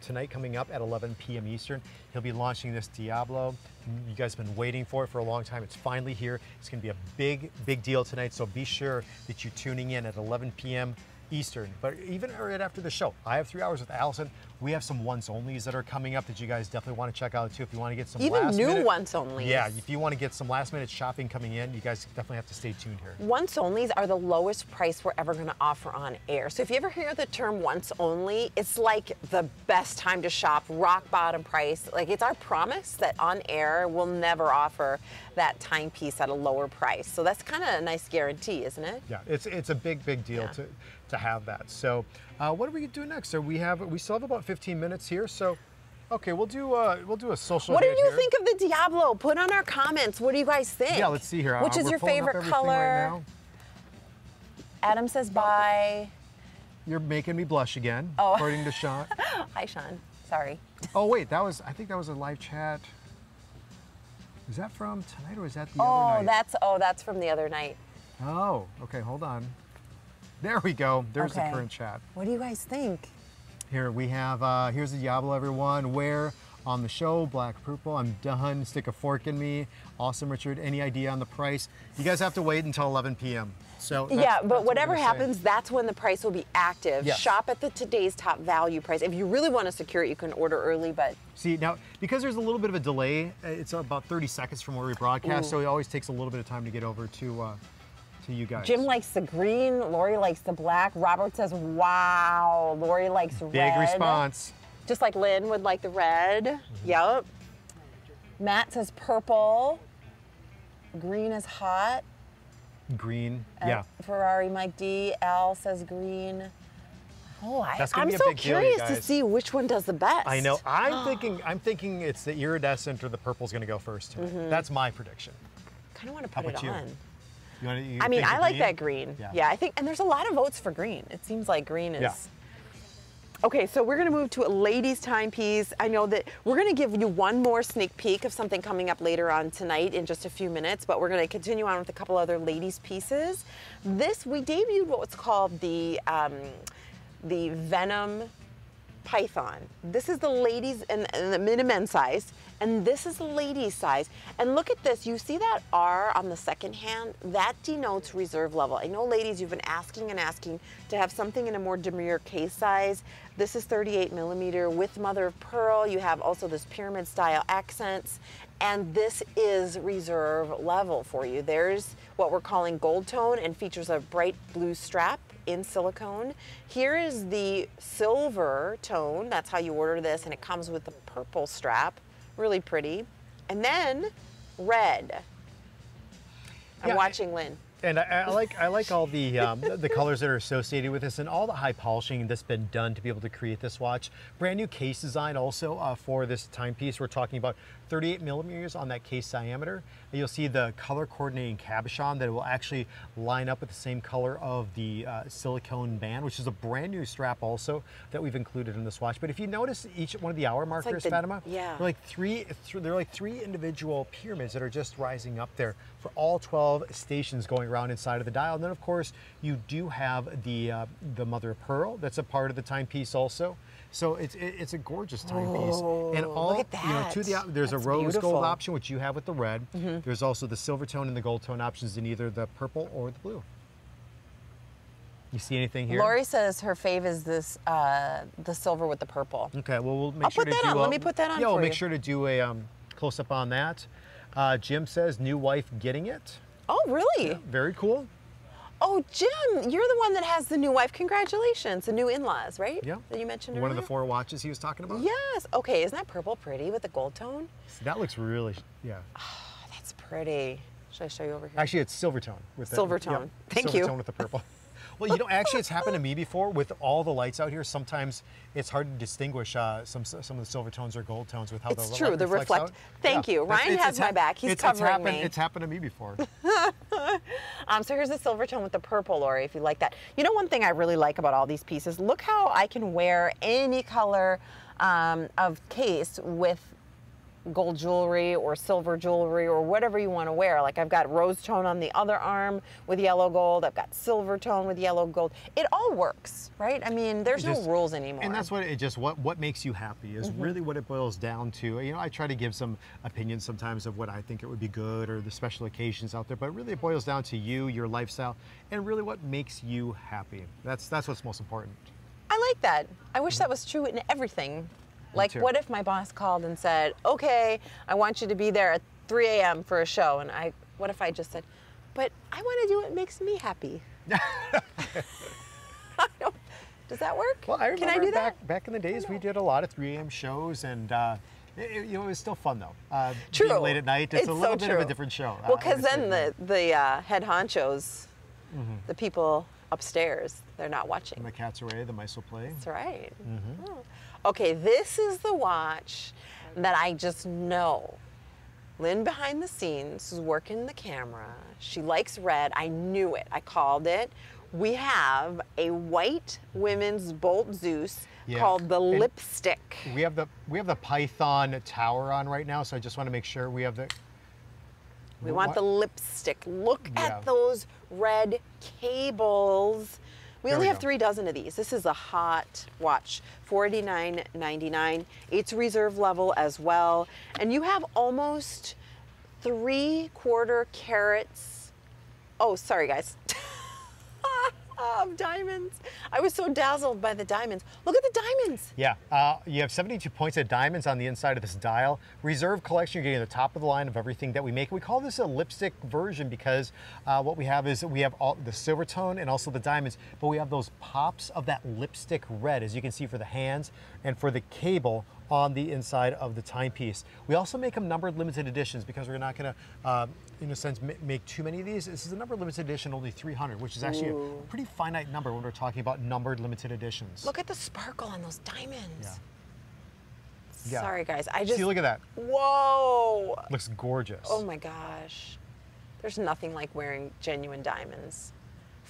tonight coming up at 11 p.m. Eastern. He'll be launching this Diablo. You guys have been waiting for it for a long time. It's finally here. It's going to be a big, big deal tonight. So be sure that you're tuning in at 11 p.m. Eastern, but even right after the show, I have 3 hours with Allison. We have some once onlys that are coming up that you guys definitely want to check out too. If you want to get some Even last new minute, once onlys. Yeah, if you want to get some last minute shopping coming in, you guys definitely have to stay tuned here. Once onlys are the lowest price we're ever going to offer on air. So if you ever hear the term once only, it's like the best time to shop, rock bottom price. Like it's our promise that on air we'll never offer that timepiece at a lower price. So that's kind of a nice guarantee, isn't it? Yeah, it's a big deal to have that. So what are we doing next? So we still have about 15 minutes here. So okay, we'll do a social. What do hit you here. think of the Diablo? Put on our comments. What do you guys think? Yeah, let's see here. Which is We're your pulling up favorite everything color? right now. Adam says bye. You're making me blush again, Oh. according to Sean. Hi, Sean. Sorry. Oh wait, I think that was a live chat. Is that from tonight or is that the other night? That's from the other night. Oh, okay, hold on. There we go. There's Okay. the current chat. What do you guys think? Here we have, here's the Diablo, everyone. Where on the show, black, purple, I'm done. Stick a fork in me. Awesome, Richard. Any idea on the price? You guys have to wait until 11 p.m. So Yeah, but that's whatever what we're saying. happens, that's when the price will be active. Yes. Shop at the today's top value price. If you really want to secure it, you can order early, but See, now, because there's a little bit of a delay, it's about 30 seconds from where we broadcast, so it always takes a little bit of time to get over to to you guys. Jim likes the green, Lori likes the black. Robert says, wow. Lori likes red. Big response. Just like Lynn would like the red. Yep. Matt says purple. Green is hot. Green, yeah. Ferrari Mike D. Al says green. Oh, I'm be a so big deal, you curious to guys. see which one does the best. I know. I'm thinking it's the iridescent or the purple's going to go first. That's my prediction. Kind of want to put it about you? on. You I mean, think I the like green? that green. Yeah. I think, and there's a lot of votes for green. It seems like green is. Yeah. Okay, so we're gonna move to a ladies' timepiece. I know that we're gonna give you one more sneak peek of something coming up later on tonight in just a few minutes, but we're gonna continue on with a couple other ladies' pieces. We debuted what's called the Venom Python. This is the ladies and the mid and men's size, and this is the ladies' size. And look at this, you see that R on the second hand? That denotes reserve level. I know ladies, you've been asking and asking to have something in a more demure case size. This is 38 millimeter with mother of pearl. You have also this pyramid style accents, and this is reserve level for you. There's what we're calling gold tone and features a bright blue strap in silicone. Here is the silver tone. That's how you order this, and it comes with the purple strap. Really pretty. And then red. I'm watching Lynn. And I like all the colors that are associated with this and all the high polishing that's been done to be able to create this watch. Brand new case design also for this timepiece. We're talking about 38 millimeters on that case diameter. And you'll see the color coordinating cabochon that will actually line up with the same color of the silicone band, which is a brand new strap also that we've included in this watch. But if you notice each one of the hour markers, Fatima, they're like three individual pyramids that are just rising up there for all 12 stations going around inside of the dial. And then of course you do have the mother of pearl that's a part of the timepiece also. So it's a gorgeous timepiece. And all, look at that. There's That's a rose beautiful. gold option, which you have with the red. There's also the silver tone and the gold tone options in either the purple or the blue. You see anything here? Lori says her fave is this, the silver with the purple. Okay, well we'll make sure put to that do on. Let me put that on Yeah, we'll for make you. sure to do a close up on that. Jim says new wife getting it. Oh, really? Yeah, very cool. Oh, Jim, you're the one that has the new wife. Congratulations, the new in-laws, right? Yeah. That you mentioned One of the earlier? 4 watches he was talking about. Yes. Okay, isn't that purple pretty with the gold tone? That looks really, yeah. Oh, that's pretty. Should I show you over here? Actually, it's silver tone. With Silver tone. Thank silver you. tone with the purple. Well, you know, actually, it's happened to me before with all the lights out here. Sometimes it's hard to distinguish some of the silver tones or gold tones with how It's the true, light the reflects reflect. out. Thank you. Ryan has my back. He's covering me. It's happened to me before. So here's the silver tone with the purple, Lori, if you like that. You know, one thing I really like about all these pieces, look how I can wear any color of case with gold jewelry or silver jewelry or whatever you want to wear. Like I've got rose tone on the other arm with yellow gold. I've got silver tone with yellow gold. It all works, right? I mean, there's no rules anymore. And that's what makes you happy is really what it boils down to. You know, I try to give some opinions sometimes of what I think it would be good or the special occasions out there, but really it boils down to you, your lifestyle, and really what makes you happy. That's what's most important. I like that. I wish that was true in everything. Like, too. what if my boss called and said, okay, I want you to be there at 3 a.m. for a show, and what if I just said, but I want to do what makes me happy? Does that work? Well, I remember Can I do that? back in the days, we did a lot of 3 a.m. shows, and it was still fun though. True. Being late at night, it's a little so bit true. of a different show. Well, because then the head honchos, the people upstairs, they're not watching. When the cat's away, the mice will play. That's right. Oh. Okay, this is the watch that I just know. Lynn behind the scenes is working the camera. She likes red. I knew it. I called it. We have a white women's Bolt Zeus called the Lipstick. We have the Python tower on right now, so I just want to make sure we have the. We want the Lipstick. Look at those red cables. We only have 3 dozen of these. This is a hot watch, $49.99. It's reserve level as well. And you have almost 3/4 carats. Oh, sorry guys. Of diamonds. I was so dazzled by the diamonds. Look at the diamonds. Yeah, you have 72 points of diamonds on the inside of this dial. Reserve collection, you're getting the top of the line of everything that we make. We call this a lipstick version because what we have is we have all the silver tone and also the diamonds, but we have those pops of that lipstick red, as you can see for the hands and for the cable on the inside of the timepiece. We also make them numbered limited editions because we're not going to, in a sense, make too many of these. This is a numbered limited edition, only 300, which is actually a pretty finite number when we're talking about numbered limited editions. Look at the sparkle on those diamonds. Yeah. Yeah. Sorry, guys. I just see. Look at that. Whoa. Looks gorgeous. Oh my gosh. There's nothing like wearing genuine diamonds.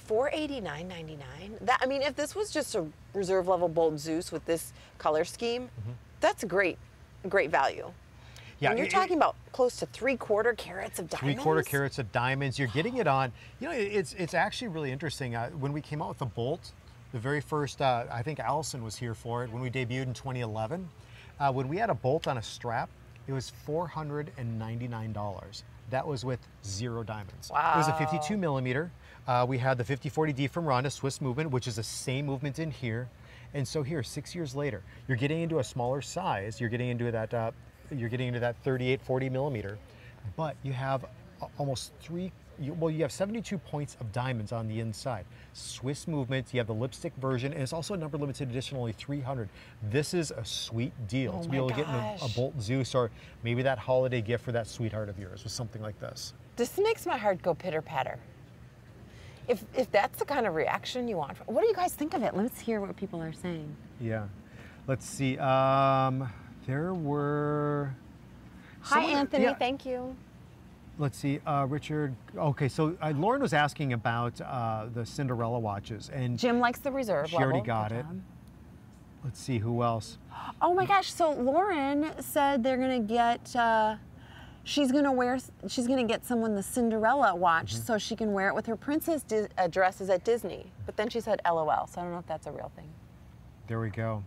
$489.99. That, I mean, if this was just a reserve level Bolt Zeus with this color scheme, that's great value. Yeah, when you're talking about close to 3/4 carats of diamonds. 3/4 carats of diamonds. You're getting it on. You know, it's actually really interesting. When we came out with the Bolt, the very first, I think Allison was here for it when we debuted in 2011. When we had a Bolt on a strap, it was $499. That was with 0 diamonds. Wow. It was a 52 millimeter. We had the 5040D from Ron, a Swiss movement, which is the same movement in here. And so here, 6 years later, you're getting into a smaller size. You're getting into that. You're getting into that 3840 millimeter, but you have almost you have 72 points of diamonds on the inside. Swiss movement. You have the lipstick version, and it's also a number limited edition, only 300. This is a sweet deal to be able to get a Bolt Zeus, or maybe that holiday gift for that sweetheart of yours with something like this. This makes my heart go pitter patter. If that's the kind of reaction you want, what do you guys think of it? Let's hear what people are saying. Yeah, let's see. There were. Hi, Anthony. Yeah. Thank you. Let's see, Richard. Okay, so Lauren was asking about the Cinderella watches, and Jim likes the reserve level. She already got it. Let's see, who else? Oh my gosh! So Lauren said they're gonna get. She's gonna get someone the Cinderella watch so she can wear it with her princess dresses at Disney. But then she said LOL, so I don't know if that's a real thing. There we go.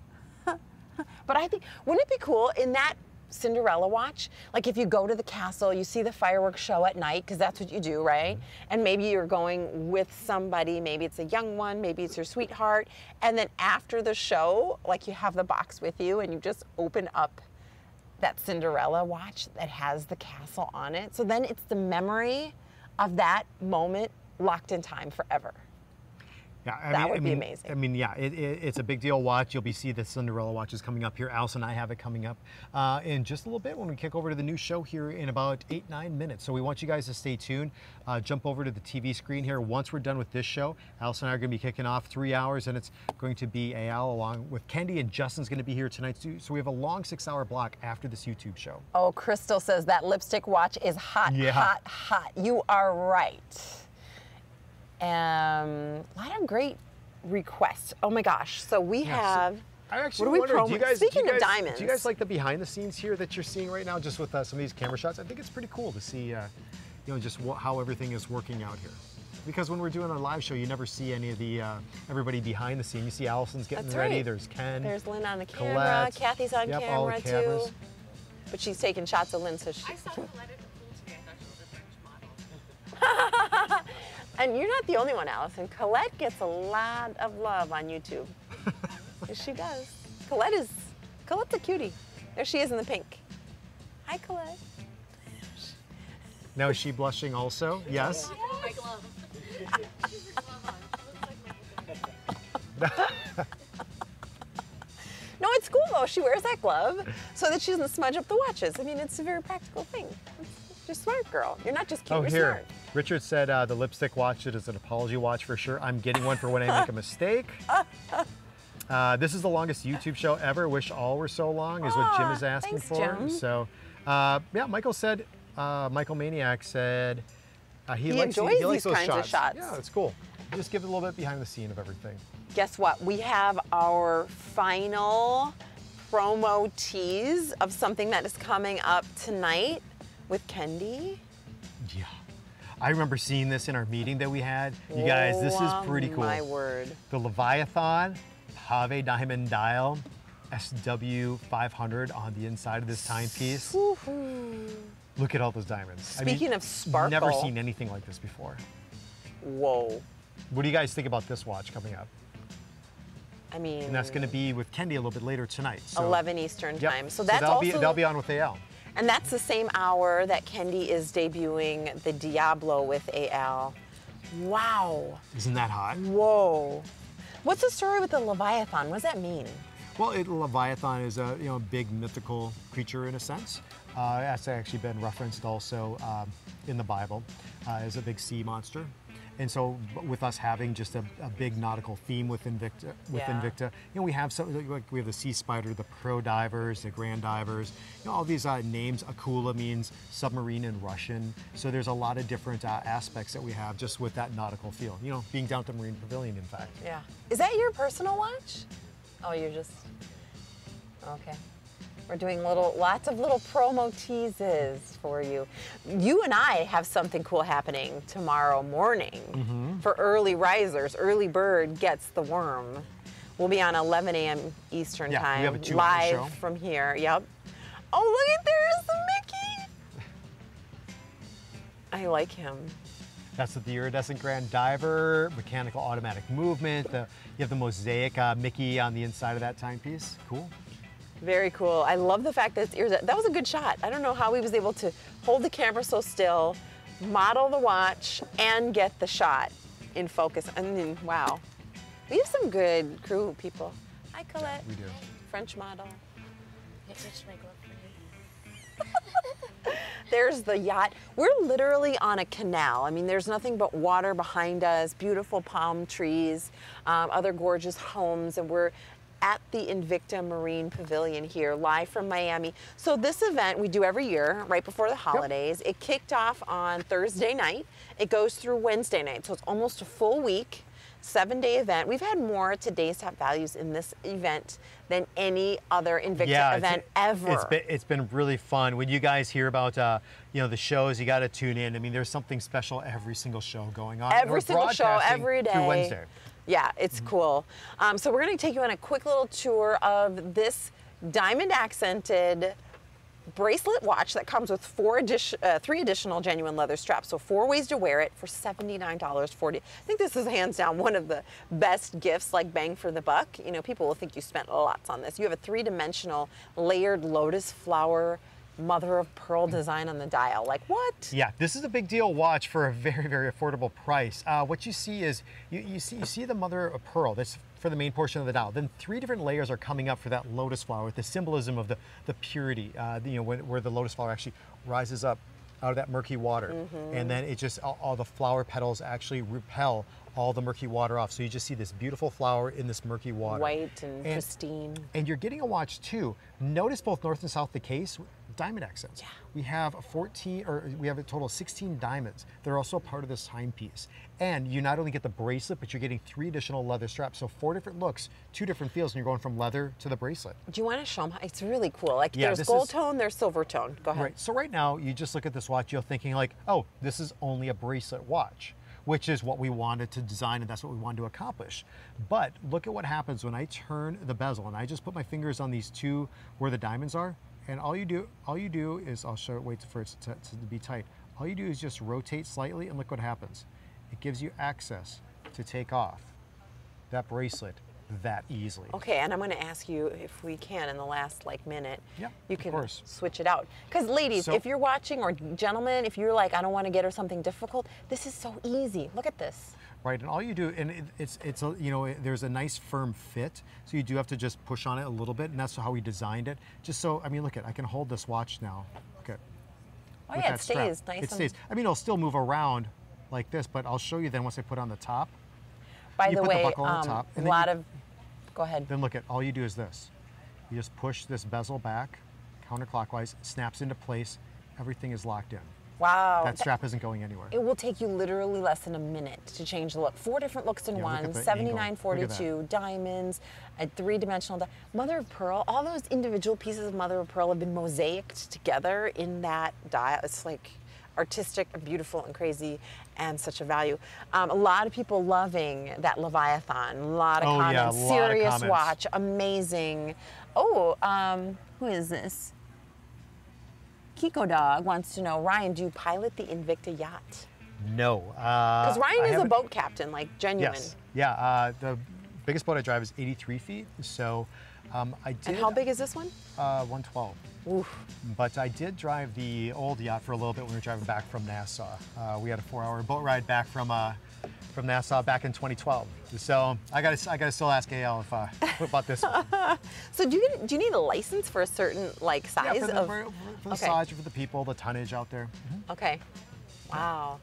But I think, wouldn't it be cool in that Cinderella watch, like if you go to the castle, you see the fireworks show at night, because that's what you do, right? And maybe you're going with somebody, maybe it's a young one, maybe it's your sweetheart, and then after the show, like you have the box with you and you just open up that Cinderella watch that has the castle on it. So then it's the memory of that moment locked in time forever. Yeah, that would be amazing. I mean, yeah, it's a big deal watch. You'll be seeing the Cinderella watches coming up here. Allison and I have it coming up in just a little bit when we kick over to the new show here in about 8-9 minutes. So we want you guys to stay tuned. Jump over to the TV screen here. Once we're done with this show, Allison and I are going to be kicking off 3 hours, and it's going to be Al along with Kendi, and Justin's going to be here tonight too. So we have a long 6-hour block after this YouTube show. Oh, Crystal says that lipstick watch is hot, hot, hot. You are right. A lot of great requests. Oh my gosh! So we have. So I actually wonder, Speaking of diamonds, do you guys like the behind the scenes here that you're seeing right now, just with some of these camera shots? I think it's pretty cool to see, you know, just how everything is working out here. Because when we're doing our live show, you never see any of the everybody behind the scene. You see Allison's getting ready. Right. There's Ken. There's Lynn on the camera. Colette. Kathy's on camera all the cameras. too. But she's taking shots of Lynn, so she. I saw Colette at the pool today. I thought she was a French model. And you're not the only one, Allison. Colette gets a lot of love on YouTube. Yes, she does. Colette's a cutie. There she is in the pink. Hi, Colette. Now is she blushing also? Yes. My glove. She's a glove on. No, it's cool though. She wears that glove so that she doesn't smudge up the watches. I mean, it's a very practical thing. You're smart, girl. You're not just cute, you're smart. Richard said the lipstick watch, it is an apology watch for sure. I'm getting one for when I make a mistake. This is the longest YouTube show ever. Wish all were so long is what Jim is asking thanks, for. Jim. So, yeah, Michael said, Michael Maniac said he likes these those kinds of shots. Yeah, it's cool. Just give it a little bit behind the scene of everything. Guess what? We have our final promo tease of something that is coming up tonight with Kendi. Yeah. I remember seeing this in our meeting that we had. You guys, this is pretty cool. My word. The Leviathan Pave Diamond Dial SW500 on the inside of this timepiece. Look at all those diamonds. Speaking of sparkle. Never seen anything like this before. Whoa. What do you guys think about this watch coming up? I mean, And that's going to be with Kendi a little bit later tonight. So, 11 Eastern yep. time. So that's they'll be on with AL. and that's the same hour that Kendi is debuting the Diablo with AL. Wow. Isn't that hot? Whoa. What's the story with the Leviathan? What does that mean? Well, Leviathan is a big mythical creature in a sense. That's actually been referenced also in the Bible as a big sea monster. And so, with us having just a big nautical theme with Invicta, we have something like we have the sea spider, the pro divers, the grand divers, all these names. Akula means submarine in Russian. So there's a lot of different aspects that we have just with that nautical feel. Being down at the Marine Pavilion, in fact. Yeah. Is that your personal watch? Oh, you're just okay. We're doing lots of little promo teases for you. You and I have something cool happening tomorrow morning for early risers. Early bird gets the worm. We'll be on 11 a.m. Eastern time, we have a 2-hour live show. from here. Yep. Oh, look at there's the Mickey. I like him. That's the iridescent grand diver, mechanical automatic movement. You have the mosaic Mickey on the inside of that timepiece. Cool. Very cool. I love the fact that it's ears. That was a good shot. I don't know how he was able to hold the camera so still, model the watch, and get the shot in focus. I mean, wow. We have some good crew people. Hi, Colette. We do. French model. It's my glove for you. There's the yacht. We're literally on a canal. I mean, there's nothing but water behind us, beautiful palm trees, other gorgeous homes, and we're at the Invicta Marine Pavilion here, live from Miami. So this event we do every year, right before the holidays. It kicked off on Thursday night. It goes through Wednesday night, so it's almost a full week, 7-day event. We've had more today's top values in this event than any other Invicta event ever. It's been really fun. When you guys hear about the shows, you got to tune in. I mean, there's something special every single show going on. Every single show, every day. Through Wednesday. Yeah, it's cool. So we're going to take you on a quick little tour of this diamond accented bracelet watch that comes with 3 additional genuine leather straps. So 4 ways to wear it for $79.40. I think this is hands down one of the best gifts, like bang for the buck. People will think you spent lots on this. You have a 3-dimensional layered lotus flower mother of pearl design on the dial. Like what? Yeah, this is a big deal watch for a very, very affordable price. What you see is you see the mother of pearl. That's for the main portion of the dial. Then 3 different layers are coming up for that lotus flower with the symbolism of the purity. Where the lotus flower actually rises up out of that murky water, and then it just all the flower petals actually repel all the murky water off. So you just see this beautiful flower in this murky water. White and pristine. And you're getting a watch too. Notice both north and south the case, diamond accents. Yeah. We have a total of 16 diamonds. They're also a part of this timepiece. And you not only get the bracelet, but you're getting 3 additional leather straps. So 4 different looks, 2 different feels, and you're going from leather to the bracelet. Do you want to show them? It's really cool. Like Yeah, there's gold tone, there's silver tone. Go ahead. Right. So right now, you just look at this watch, you're thinking like, oh, this is only a bracelet watch, which is what we wanted to design, and that's what we wanted to accomplish. But look at what happens when I turn the bezel, and I just put my fingers on these 2 where the diamonds are, and all you do is, I'll show it, wait for it to be tight. All you do is just rotate slightly, and look what happens. It gives you access to take off that bracelet that easily. Okay, and I'm going to ask you if we can in the last minute. Yep, you of can course. switch it out. Because ladies, if you're watching, or gentlemen, if you're like, I don't want to get her something difficult, this is so easy. Look at this. Right, and all you do, and there's a nice firm fit, so you do have to just push on it a little bit, and that's how we designed it. Just so, I mean, look I can hold this watch now. Okay. Oh yeah, it stays nice. It stays. I mean, it'll still move around like this, but I'll show you then once I put it on the top. By the way, buckle on the top, a lot of, go ahead. Then look all you do is this. You just push this bezel back, counterclockwise, snaps into place, everything is locked in. Wow. That strap isn't going anywhere. It will take you literally less than a minute to change the look. 4 different looks in one, $79.42, diamonds, a 3-dimensional mother of pearl. All those individual pieces of mother of pearl have been mosaicked together in that dial. It's like artistic, beautiful, and crazy, and such a value. A lot of people loving that Leviathan. A lot of comments. Yeah, a lot Serious of comments. watch, amazing. Oh, who is this? Kiko Dog wants to know, Ryan, do you pilot the Invicta yacht? No. Because Ryan I is a haven't- boat captain, like genuine. Yes. Yeah. The biggest boat I drive is 83 feet. So I did. And how big is this one? 112. Oof. But I did drive the old yacht for a little bit when we were driving back from Nassau. We had a 4-hour boat ride back from Nassau back in 2012. So I gotta still ask AL if about this one. So do you need a license for a certain like size Yeah, of? for the Okay. size, for the people, the tonnage out there. Okay. Wow.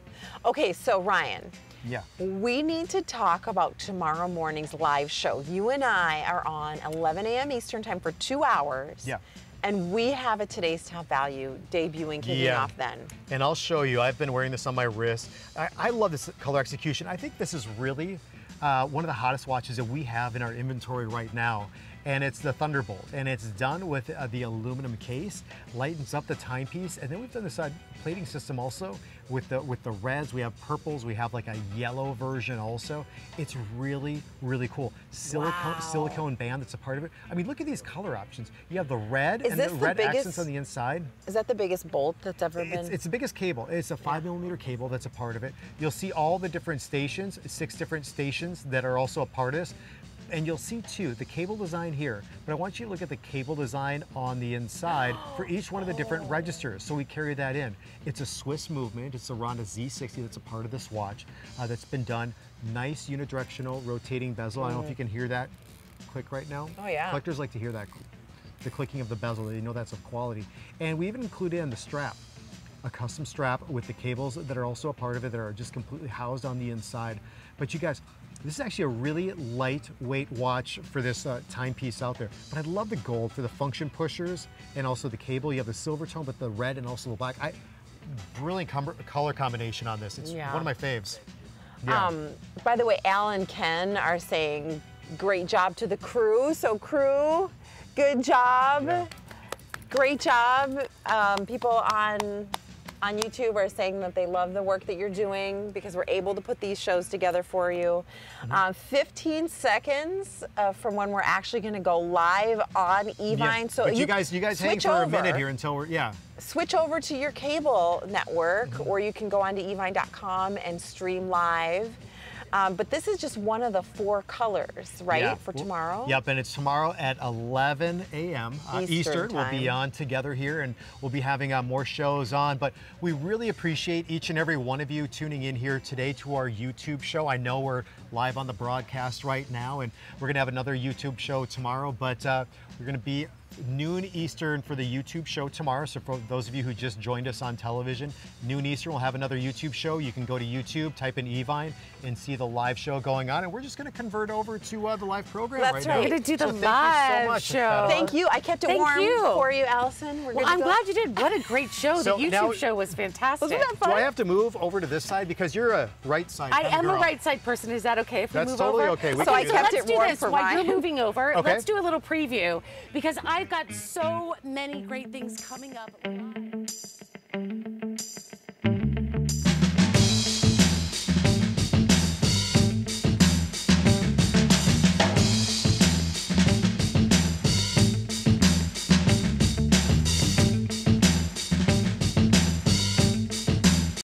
Okay, so Ryan, Yeah. we need to talk about tomorrow morning's live show. You and I are on 11 a.m. Eastern time for 2 hours. Yeah. And we have a Today's Top Value debuting, kicking off then. And I'll show you. I've been wearing this on my wrist. I love this color execution. I think this is really one of the hottest watches that we have in our inventory right now. And it's the Thunderbolt. And it's done with the aluminum case, lightens up the timepiece. And then we've done this plating system also with the reds. We have purples. We have like a yellow version also. It's really, really cool. Silicone band that's a part of it. I mean, look at these color options. You have the red and the red accents on the inside. Is that the biggest bolt that's ever been? It's the biggest cable. It's a 5mm cable that's a part of it. You'll see all the different stations, 6 different stations that are also a part of this. And you'll see too, the cable design here, but I want you to look at the cable design on the inside for each one of the different registers. So we carry that in. It's a Swiss movement. It's a Ronda Z60 that's a part of this watch that's been done. Nice unidirectional rotating bezel. I don't know if you can hear that click right now. Oh yeah. Collectors like to hear that, the clicking of the bezel. They know that's of quality. And we even include in the strap, a custom strap with the cables that are also a part of it that are just completely housed on the inside. But you guys, this is actually a really lightweight watch for this timepiece out there. But I love the gold for the function pushers and also the cable. You have the silver tone, but the red and also the black. Brilliant color combination on this. It's one of my faves. Yeah. By the way, Al and Ken are saying great job to the crew. So crew, good job. Yeah. Great job. People on YouTube are saying that they love the work that you're doing because we're able to put these shows together for you. 15 seconds from when we're actually going to go live on Evine. Yeah. So but you guys hang for a minute here until we're, switch over to your cable network, or you can go onto evine.com and stream live. But this is just one of the 4 colors, right, Yeah. for tomorrow? Yep, and it's tomorrow at 11 a.m. Eastern. We'll be time. on together here, and we'll be having more shows on. But we really appreciate each and every one of you tuning in here today to our YouTube show. I know we're live on the broadcast right now, and we're going to have another YouTube show tomorrow, but we're going to be noon Eastern for the YouTube show tomorrow. So for those of you who just joined us on television, noon Eastern we'll have another YouTube show. You can go to YouTube, type in Evine, and see the live show going on. And we're just going to convert over to the live program That's right right. now. We're going to do the So live show. Thank you. I kept it Thank warm you. for you, Allison. We're Well, good to I'm go. glad you did. What a great show. So the YouTube now- show was fantastic. Wasn't that Do fun? I have to move over to this side? Because you're a right side I kind of am a girl. right side person. Is that okay if we That's move totally over? okay. We So can I do kept that. it Let's do warm this for while Ryan. you're moving over. Okay. Let's do a little preview because I've got so many great things coming up live.